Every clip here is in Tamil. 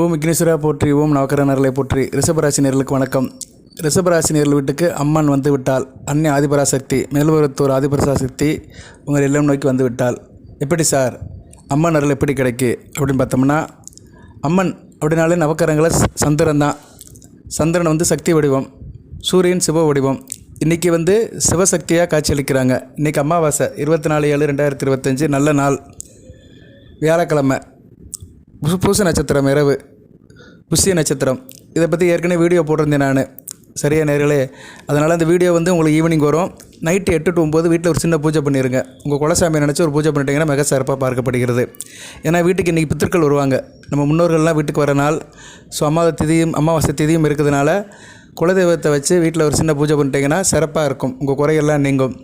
ஓம் விக்னேஸ்வரா போற்றி, ஓம் நவக்கரநர்களை போற்றி. ரிஷபராசினியர்களுக்கு வணக்கம். ரிஷபராசினியர்கள் வீட்டுக்கு அம்மன் வந்து விட்டால், அன்னை ஆதிபராசக்தி, மேல்வரத்தூர் ஆதிபராசக்தி உங்கள் இல்லம் நோக்கி வந்து விட்டால். எப்படி சார் அம்மன் அருள் எப்படி கிடைக்கு அப்படின்னு பார்த்தோம்னா, அம்மன் அப்படின்னாலே நவக்கரங்களை சந்திரன் தான். சந்திரன் வந்து சக்தி வடிவம், சூரியன் சிவ வடிவம். இன்றைக்கி வந்து சிவசக்தியாக காட்சியளிக்கிறாங்க. இன்றைக்கி அமாவாசை 24/7/2025 நல்ல நாள், வியாழக்கிழமை, பூச நட்சத்திரம், இரவு புஷ்ய நட்சத்திரம். இதை பற்றி ஏற்கனவே வீடியோ போட்டிருந்தேன் நான், சரியா நேர்களே. அதனால் அந்த வீடியோ வந்து உங்களுக்கு ஈவினிங் வரும். நைட்டு 8 to 9 வீட்டில் ஒரு சின்ன பூஜை பண்ணிடுங்க. உங்கள் குலசாமியை நினச்சி ஒரு பூஜை பண்ணிட்டீங்கன்னா மிக சிறப்பாக பார்க்கப்படுகிறது. ஏன்னா வீட்டுக்கு இன்றைக்கி பித்திருக்கள் வருவாங்க, நம்ம முன்னோர்கள்லாம் வீட்டுக்கு வர நாள். ஸோ அமாவாசை திதியும் இருக்கிறதுனால குலதெய்வத்தை வச்சு வீட்டில் ஒரு சின்ன பூஜை பண்ணிட்டீங்கன்னா சிறப்பாக இருக்கும், உங்கள் குறையெல்லாம் நீங்கும்.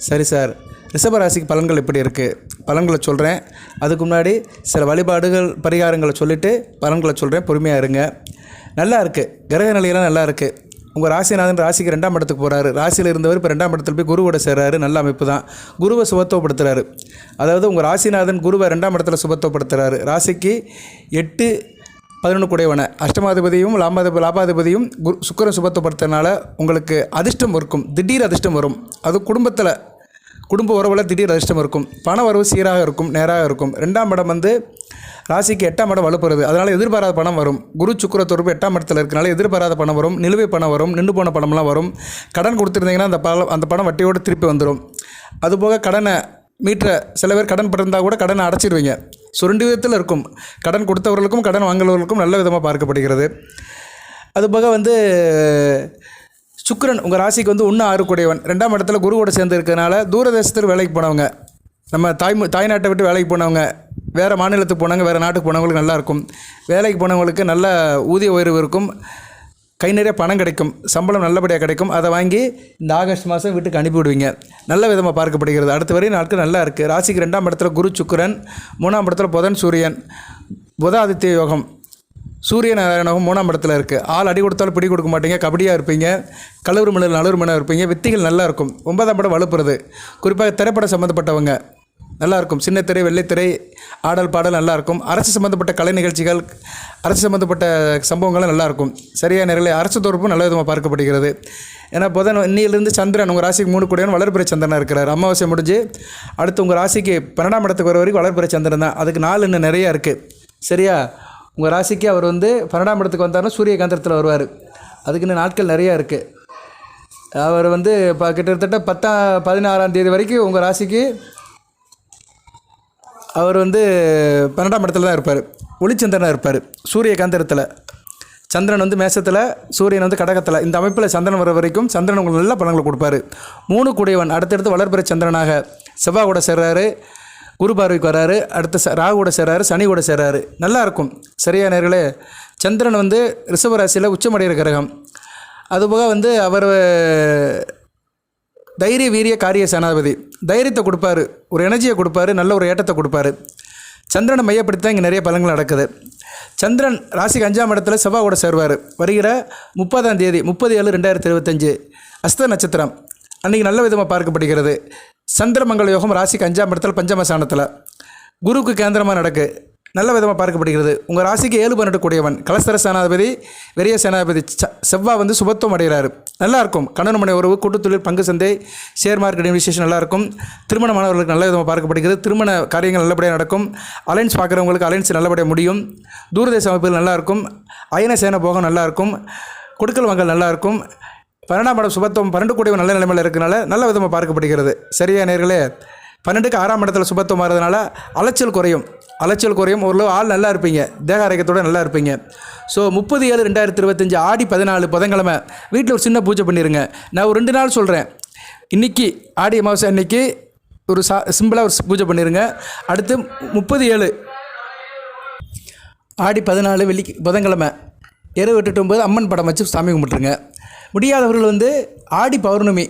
சரி சார், ரிஷபராசிக்கு பலன்கள் எப்படி இருக்குது பலன்களை சொல்கிறேன். அதுக்கு முன்னாடி சில வழிபாடுகள் பரிகாரங்களை சொல்லிவிட்டு பலன்களை சொல்கிறேன், பொறுமையாக இருங்க. நல்லா இருக்குது, கிரக நிலையெல்லாம் நல்லா இருக்குது. உங்கள் ராசிநாதன் ராசிக்கு 2ஆம் இடத்துக்கு போகிறாரு. ராசியில் இருந்தவர் இப்போ 2ஆம் இடத்துல போய் குருவோட சேர்றாரு. நல்ல அமைப்பு தான். குருவை சுபத்துவப்படுத்துகிறாரு. அதாவது உங்கள் ராசிநாதன் குருவை 2ஆம் இடத்துல சுபத்துவப்படுத்துகிறாரு. ராசிக்கு 8-11 குடையவனை, அஷ்டமாதிபதியும் லாபாதிபதியும் சுக்கிரன் சுபத்துவப்படுத்துறதுனால உங்களுக்கு அதிர்ஷ்டம் இருக்கும், திடீர் அதிர்ஷ்டம் வரும். அது குடும்ப உறவில் திடீர் அதிர்ஷ்டம் இருக்கும். பண வரவு சீராக இருக்கும், நேராக இருக்கும். 2ஆம் இடம் வந்து ராசிக்கு 8ஆம் இடம் வலுப்புறது. அதனால் எதிர்பாராத பணம் வரும். குரு சுக்கிர தொடர்பு 8ஆம் இடத்துல இருக்கனால எதிர்பாராத பணம் வரும், நிலுவை பணம் வரும், நின்று போன பணம்லாம் வரும். கடன் கொடுத்துருந்தீங்கன்னா அந்த பணம் வட்டியோடு திருப்பி வந்துடும். அதுபோக கடனை மீட்டரை சில பேர் கடன் பட்டிருந்தால் கூட கடனை அடைச்சிடுவீங்க. ஸோ 2 விதத்தில் இருக்கும். கடன் கொடுத்தவர்களுக்கும் கடன் வாங்குறவர்களுக்கும் நல்ல விதமாக பார்க்கப்படுகிறது. அதுபோக வந்து சுக்கிரன் உங்கள் ராசிக்கு வந்து 1-6 கூடையவன், 2ஆம் இடத்துல குருவோட சேர்ந்து இருக்கிறதுனால தூரதேசத்தில் வேலைக்கு போனவங்க, நம்ம தாய்நாட்டை விட்டு வேலைக்கு போனவங்க, வேறு மாநிலத்துக்கு போனவங்க, வேறு நாட்டுக்கு போனவங்களுக்கு நல்லாயிருக்கும். வேலைக்கு போனவங்களுக்கு நல்ல ஊதிய உயர்வு இருக்கும், கை நிறைய பணம் கிடைக்கும், சம்பளம் நல்லபடியாக கிடைக்கும். அதை வாங்கி இந்த ஆகஸ்ட் மாதம் வீட்டுக்கு அனுப்பிவிடுவீங்க. நல்ல விதமாக பார்க்கப்படுகிறது. அடுத்த வரையும் நாட்கள் நல்லா இருக்குது. ராசிக்கு 2ஆம் இடத்துல குரு சுக்கிரன், 3ஆம் இடத்துல புதன் சூரியன், புத ஆதித்ய யோகம், சூரிய நாராயணகம் 3ஆம் இடத்துல இருக்குது. ஆள் அடி கொடுத்தாலும் பிடி கொடுக்க மாட்டீங்க, கபடியாக இருப்பீங்க, கலவரு மணல் நலவரு மணல் இருப்பீங்க, வித்திகள் நல்லா இருக்கும். 9ஆம் இடம் வலுப்புறது. குறிப்பாக திரைப்படம் சம்மந்தப்பட்டவங்க நல்லாயிருக்கும். சின்னத்திரை, வெள்ளைத்திரை, ஆடல் பாடல் நல்லாயிருக்கும். அரசு சம்மந்தப்பட்ட கலை நிகழ்ச்சிகள், அரசு சம்மந்தப்பட்ட சம்பவங்களும் நல்லாயிருக்கும். சரியாக நேரில் அரசு தொடர்பும் நல்ல விதமாக பார்க்கப்படுகிறது. ஏன்னா புதன் இன்னிலிருந்து சந்திரன் உங்கள் ராசிக்கு 3 கூடையவன் வளர்பிறை சந்திரனாக இருக்கிறார். அமாவாசை முடிஞ்சு அடுத்து உங்கள் ராசிக்கு 12ஆம் இடத்துக்கு வர வரைக்கும் வளர்பிறை சந்திரன் தான். அதுக்கு 4 இன்னும் நிறையா இருக்குது. சரியா, உங்கள் ராசிக்கு அவர் வந்து 12ஆம் இடத்துக்கு வந்தார்னா சூரிய காந்திரத்தில் வருவார். அதுக்கு இன்னும் நாட்கள் நிறையா இருக்குது. அவர் வந்து இப்போ கிட்டத்தட்ட 16ஆம் தேதி வரைக்கும் உங்கள் ராசிக்கு அவர் வந்து 12ஆம் இடத்துல தான் இருப்பார். ஒளிச்சந்திரனாக இருப்பார் சூரிய காந்திரத்தில். சந்திரன் வந்து மேசத்தில், சூரியன் வந்து கடகத்தில். இந்த அமைப்பில் சந்திரன் வர வரைக்கும் சந்திரன் உங்களுக்கு நல்ல பலன்களை கொடுப்பார். 3 கூடையவன் அடுத்தடுத்து வளர்பிறை சந்திரனாக செவ்வாய் கூட சேர்றாரு, குரு பார்வைக்கு வராரு, அடுத்த ராகு கூட சேர்றாரு, சனி கூட சேர்றாரு. நல்லாயிருக்கும். சரியா நேர்களே, சந்திரன் வந்து ரிஷபராசியில் உச்சமடைகிற கிரகம். அதுபோக வந்து அவர் தைரிய வீரிய காரிய சேனாதிபதி. தைரியத்தை கொடுப்பாரு, ஒரு எனர்ஜியை கொடுப்பாரு, நல்ல ஒரு ஏற்றத்தை கொடுப்பாரு. சந்திரனை மையப்படுத்தி தான் இங்கே நிறைய பலன்கள் நடக்குது. சந்திரன் ராசிக்கு 5ஆம் இடத்துல செவ்வாய் கூட சேருவார். வருகிற 30ஆம் தேதி 30/7/2025 அஸ்த நட்சத்திரம் அன்றைக்கி நல்ல விதமாக பார்க்கப்படுகிறது. சந்திரமங்கல யோகம் ராசிக்கு 5ஆம் இடத்துல பஞ்சமஸ்தானத்தில் குருக்கு கேந்திரமாக நடக்கு, நல்ல விதமாக பார்க்கப்படுகிறது. உங்கள் ராசிக்கு 7-12 கூடியவன் கலஸ்தர சேனாதிபதி, வெறிய சேனாதிபதி செவ்வாய் வந்து சுபத்துவம் அடைகிறாரு. நல்லாயிருக்கும். கணவன் மனை உறவு, கூட்டுத்தொழில், பங்கு சந்தை, ஷேர் மார்க்கெட் இன்வெஸ்டேஷன் நல்லாயிருக்கும். திருமணமானவர்களுக்கு நல்ல விதமாக பார்க்கப்படுகிறது. திருமண காரியங்கள் நல்லபடியாக நடக்கும். அலைன்ஸ் பார்க்குறவங்களுக்கு அலைன்ஸ் நல்லபடியாக முடியும். தூரதேச அமைப்புகள் நல்லாயிருக்கும். அயன சேன போகம் நல்லாயிருக்கும். கொடுக்கல் வாங்கல் நல்லாயிருக்கும். 12ஆம் இடம் சுபத்துவம் 12 கூடியவன் நல்ல நிலைமையில் இருக்கிறனால நல்ல விதமாக பார்க்கப்படுகிறது. சரியா நேர்களே, 12க்கு 6ஆம் இடத்துல சுபத்துவம் மாறதுனால அலைச்சல் குறையும். ஓரளவு ஆள் நல்லா இருப்பீங்க, தேக ஆரோக்கியத்தோடு நல்லா இருப்பீங்க. ஸோ 30/7/2025 ஆடி 14 புதன்கிழமை வீட்டில் ஒரு சின்ன பூஜை பண்ணிடுங்க. நான் ஒரு 2 நாள் சொல்கிறேன். இன்றைக்கி ஆடி அமாவாசை அன்றைக்கி ஒரு சிம்பிளாக ஒரு பூஜை பண்ணிடுங்க. அடுத்து 30/7 ஆடி 14 புதன்கிழமை இரவு 8-9 அம்மன் படம் வச்சு சாமி கும்பிட்டுருங்க. முடியாதவர்கள் வந்து ஆடி பௌர்ணமி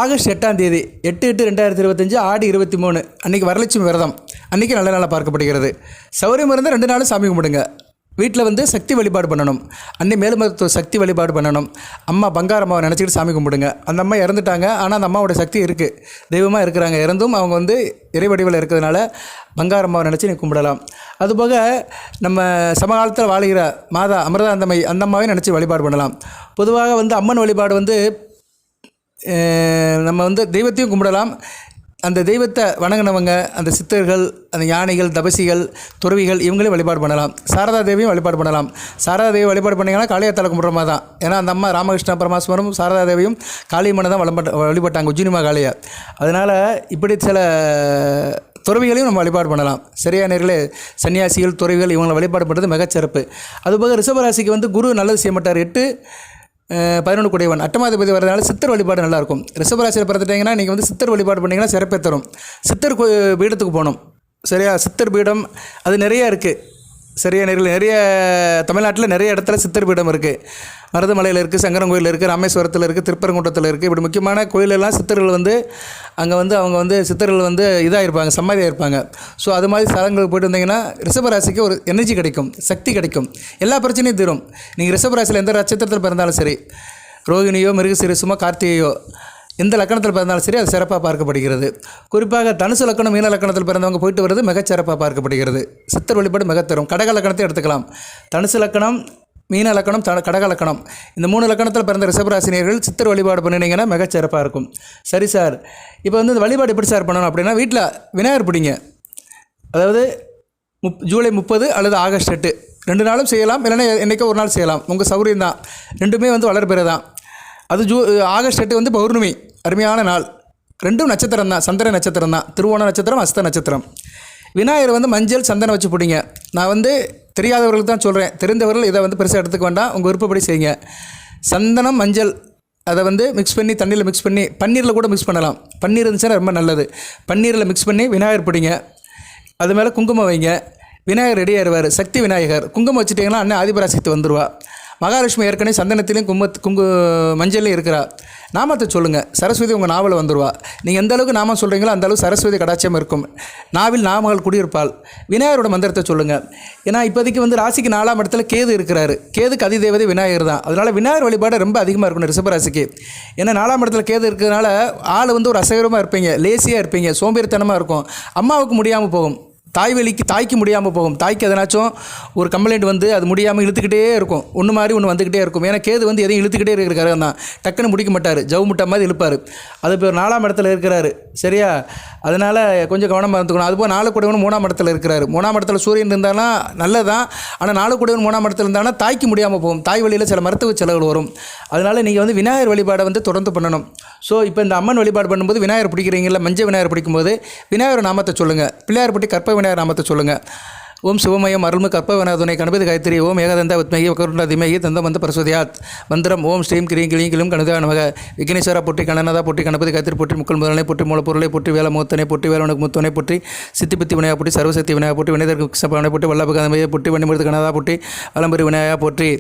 ஆகஸ்ட் 8ஆம் தேதி 8/8/2025 ஆடி 23 அன்றைக்கி வரலட்சுமி விரதம், அன்றைக்கி நல்ல நாளாக பார்க்கப்படுகிறது. சௌரியம் இருந்தால் 2 நாளும் சாமி கும்பிடுங்க. வீட்டில் வந்து சக்தி வழிபாடு பண்ணணும். அன்னை மேல்மருத்துவ சக்தி வழிபாடு பண்ணணும். அம்மா பங்காரம்மாவை நினச்சிக்கிட்டு சாமி கும்பிடுங்க. அந்த அம்மா இறந்துட்டாங்க, ஆனால் அந்த அம்மாவோட சக்தி இருக்குது, தெய்வமாக இருக்கிறாங்க. இறந்தும் அவங்க வந்து இறை வடிவில் இருக்கிறதுனால பங்காரம்மாவை நினச்சி நீ கும்பிடலாம். அதுபோக நம்ம சமகாலத்தில் வாழ்கிற மாதா அமிர்தாந்தமை அந்த அம்மாவை நினச்சி வழிபாடு பண்ணலாம். பொதுவாக வந்து அம்மன் வழிபாடு வந்து நம்ம வந்து தெய்வத்தையும் கும்பிடலாம். அந்த தெய்வத்தை வணங்கினவங்க, அந்த சித்தர்கள், அந்த ஞானிகள், தபசிகள், துறவிகள் இவங்களையும் வழிபாடு பண்ணலாம். சாரதா தேவியும் வழிபாடு பண்ணலாம். சாரதா தேவி வழிபாடு பண்ணிங்கன்னா காளியாத்தால கும்பிட்ற மாதிரி தான். ஏன்னா அந்த அம்மா ராமகிருஷ்ண பரமாஸ்வரம் சாரதா தேவியும் காளியம்மனை தான் வழிபட்டாங்க, உஜ்ஜினிமா காளியை. அதனால் இப்படி சில துறவிகளையும் நம்ம வழிபாடு பண்ணலாம். சரியா நேர்களே, சன்னியாசிகள், துறவிகள் இவங்களை வழிபாடு பண்ணுறது மிகச்சிறப்பு. அதுபோக ரிஷபராசிக்கு வந்து குரு நல்லது செய்ய மாட்டார். 8-11 கூடியவன் அட்டமாதிபதி வரதுனால சித்தர் வழிபாடு நல்லாயிருக்கும். ரிஷபராசியில் பிறந்துட்டிங்கன்னா நீங்கள் வந்து சித்தர் வழிபாடு பண்ணிங்கன்னா சிறப்பே தரும். சித்தர் பீடத்துக்கு போகணும். சரியா, சித்தர் பீடம் அது நிறையா இருக்குது. சரியா நேரில் நிறைய தமிழ்நாட்டில் நிறைய இடத்துல சித்தர் பீடம் இருக்குது. மருதமலையில் இருக்குது, சங்கரன் கோயில் இருக்குது, ராமேஸ்வரத்தில் இருக்குது, திருப்பரங்குன்றத்தில் இருக்குது. இப்படி முக்கியமான கோயிலெல்லாம் சித்தர்கள் வந்து அங்கே வந்து அவங்க வந்து சித்தர்கள் வந்து இதாக இருப்பாங்க, சமாதியாக இருப்பாங்க. ஸோ அது மாதிரி ஸ்தலங்களுக்கு போய்ட்டு வந்தீங்கன்னா ரிஷபராசிக்கு ஒரு எனர்ஜி கிடைக்கும், சக்தி கிடைக்கும், எல்லா பிரச்சனையும் தீரும். நீங்கள் ரிஷபராசியில் எந்த நட்சத்திரத்தில் பிறந்தாலும் சரி, ரோகிணியோ மிருகசீரிஷமோ கார்த்திகையோ எந்த லக்கணத்தில் பிறந்தாலும் சரி அது சிறப்பாக பார்க்கப்படுகிறது. குறிப்பாக தனுசு லக்கணம், மீன லக்கணத்தில் பிறந்தவங்க போயிட்டு வருது மிகச்சிறப்பாக பார்க்கப்படுகிறது. சித்தர் வழிபாடு மிகத்தரும். கடக லக்கணத்தை எடுத்துக்கலாம். தனுசு லக்கணம், மீன லக்கணம், கடக லக்கணம் இந்த 3 லக்கணத்தில் பிறந்த ரிஷபராசினியர்கள் சித்தர் வழிபாடு பண்ணினீங்கன்னா மிகச்சிறப்பாக இருக்கும். சரி சார், இப்போ வந்து இந்த வழிபாடு எப்படி சார் பண்ணணும் அப்படின்னா, வீட்டில் விநாயகர் பிடிங்க. அதாவது ஜூலை 30 அல்லது ஆகஸ்ட் 8 2 நாளும் செய்யலாம், இல்லைன்னா என்றைக்கோ ஒரு நாள் செய்யலாம், உங்கள் சௌகரியம் தான். ரெண்டுமே வந்து வளர்பிறை தான். அது ஆகஸ்ட் 8 வந்து பௌர்ணமி, அருமையான நாள். 2 நட்சத்திரம் தான், சந்திர நட்சத்திரம் தான், திருவோண நட்சத்திரம், அஸ்த நட்சத்திரம். விநாயகர் வந்து மஞ்சள் சந்தனம் வச்சு பிடிங்க. நான் வந்து தெரியாதவர்களுக்கு தான் சொல்கிறேன், தெரிந்தவர்கள் இதை வந்து பெருசாக எடுத்துக்க வேண்டாம், உங்கள் விருப்பப்படி செய்யுங்க. சந்தனம் மஞ்சள் அதை வந்து மிக்ஸ் பண்ணி தண்ணியில் மிக்ஸ் பண்ணி பன்னீரில் கூட மிக்ஸ் பண்ணலாம். பன்னீர் இருந்துச்சுன்னா ரொம்ப நல்லது. பன்னீரில் மிக்ஸ் பண்ணி விநாயகர் பிடிங்க. அது மேலே குங்குமம் வைங்க. விநாயகர் ரெடி ஆயிடுவார். சக்தி விநாயகர் குங்குமம் வச்சுட்டிங்கன்னா அண்ணன் ஆதிபராசக்தி வந்துடுவா. மகாலட்சுமி ஏற்கனவே சந்தனத்திலையும் மஞ்சள்லையும் இருக்கிறா. நாமத்தை சொல்லுங்கள். சரஸ்வதி உங்கள் நாவல் வந்துடுவா. நீங்கள் எந்த அளவுக்கு நாமம் சொல்கிறீங்களோ அந்த அளவுக்கு சரஸ்வதி கடாட்சியம் இருக்கும். நாவில் நாமகள் குடியிருப்பாள். விநாயகரோட மந்திரத்தை சொல்லுங்கள். ஏன்னா இப்போதைக்கு வந்து ராசிக்கு 4ஆம் இடத்துல கேது இருக்கிறாரு. கேதுக்கு அதிதேவதை விநாயகர் தான். அதனால் விநாயகர் வழிபாடு ரொம்ப அதிகமாக இருக்கணும் ரிஷபராசிக்கு. ஏன்னா 4ஆம் இடத்துல கேது இருக்கிறதுனால ஆள் வந்து ஒரு அசைவரமாக இருப்பீங்க, லேசியாக இருப்பீங்க, சோம்பேறித்தனமாக இருக்கும். அம்மாவுக்கு முடியாமல் போகும். தாய்க்கு முடியாமல் போகும். தாய்க்கு எதனாச்சும் ஒரு கம்ப்ளைண்ட் வந்து அது முடியாமல் இழுத்துக்கிட்டே இருக்கும். ஒன்று மாதிரி ஒன்று வந்துக்கிட்டே இருக்கும். ஏன்னா கேது வந்து எதையும் இழுத்துக்கிட்டே இருக்கிறாரு தான், டக்குன்னு முடிக்க மாட்டார், ஜவு முட்டை மாதிரி இழுப்பார். அது இப்போ 4ஆம் இடத்துல இருக்கிறாரு. சரியா, அதனால் கொஞ்சம் கவனமாக இருந்துக்கணும். அதுபோல் 4 கூடவன் 3ஆம் இடத்துல இருக்கிறாரு. 3ஆம் இடத்துல சூரியன் இருந்தாலும் நல்லது தான். ஆனால் 4 கூடவன் 3ஆம் இடத்துல இருந்தாலும் தாய்க்கு முடியாமல் போகும். தாய் வழியில் சில மருத்துவ செலவுகள் வரும். அதனால் நீங்கள் வந்து விநாயகர் வழிபாடை வந்து தொடர்ந்து பண்ணணும். ஸோ இப்போ இந்த அம்மன் வழிபாடு பண்ணும்போது விநாயகர் பிடிக்கிறீங்களா, மஞ்சள் விநாயகர் பிடிக்கும்போது விநாயகர் நாமத்தை சொல்லுங்கள். பிள்ளையார் பட்டி கற்ப விநாயகர் நாமத்தை சொல்லுங்கள். ஓம் சிவமயம் அருள்மு கற்ப விநாயகனை கணபதி காயத்ரி ஓம் ஏகதந்த உத்மகி கருணா திமகி தந்தம் வந்து பரசுதியாத் மந்திரம் ஓம் ஸ்ரீம் கிரீம் கிளீம் கிளும் கணதா நமக விக்னேஸ்வரா போற்றி கணநாதா போற்றி கணபதி காயத்ரி போற்றி முக்கள் முதலனை போற்றி மூலப்பொருளை போற்றி வேலை மூத்தனை போற்றி வேலனுக்கு முத்தனை போற்றி சித்திபத்தி விநாயகா போற்றி சர்வசக்தி விநாயகா போற்றி விநாயகருக்கு சபனை போற்றி வல்லபகமையை போற்றி வண்டிமிருது கணதா போற்றி வலம்பெரி விநாயகா போற்றி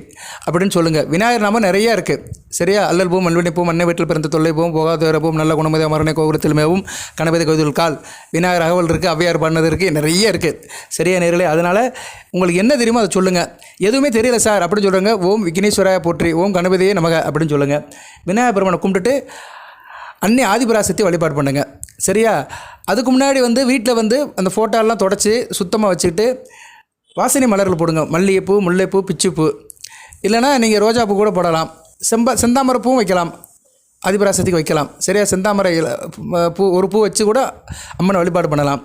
அப்படின்னு சொல்லுங்கள். விநாயகர் நாமம் நிறையா இருக்குது. சரியா, அல்லல் பூம் மண்வெண்ணி பூம் அன்னை வீட்டில் பிறந்த தொல்லை போம் போகாத பூம் நல்ல குணமதி அமரனை கோபுரத்திலுமேவும் கணபதி கோவில் கால் விநாயகர் அகவல் இருக்குது, ஔவையார் பண்ணது இருக்குது, நிறைய இருக்குது. சரியா நேர்களே, அதனால் உங்களுக்கு என்ன தெரியுமோ அதை சொல்லுங்கள். எதுவுமே தெரியல சார் அப்படின்னு சொல்லுங்க. ஓம் விக்னேஸ்வராய போற்றி ஓம் கணபதியே நமக அப்படின்னு சொல்லுங்கள். விநாயகர் பெருமானை கும்பிட்டுட்டு அன்னை ஆதிபராசக்தி வழிபாடு பண்ணுங்கள். சரியா, அதுக்கு முன்னாடி வந்து வீட்டில் வந்து அந்த ஃபோட்டோலாம் தொடச்சி சுத்தமாக வச்சுக்கிட்டு வாசனை மலர்கள் போடுங்க. மல்லிகைப்பூ, முல்லைப்பூ, பிச்சுப்பூ, இல்லைனா நீங்கள் ரோஜாப்பூ கூட போடலாம். செந்தாமரை பூவும் வைக்கலாம், ஆதிபராசக்திக்கு வைக்கலாம். சரியா, செந்தாமரை பூ ஒரு பூ வச்சு கூட அம்மனை வழிபாடு பண்ணலாம்.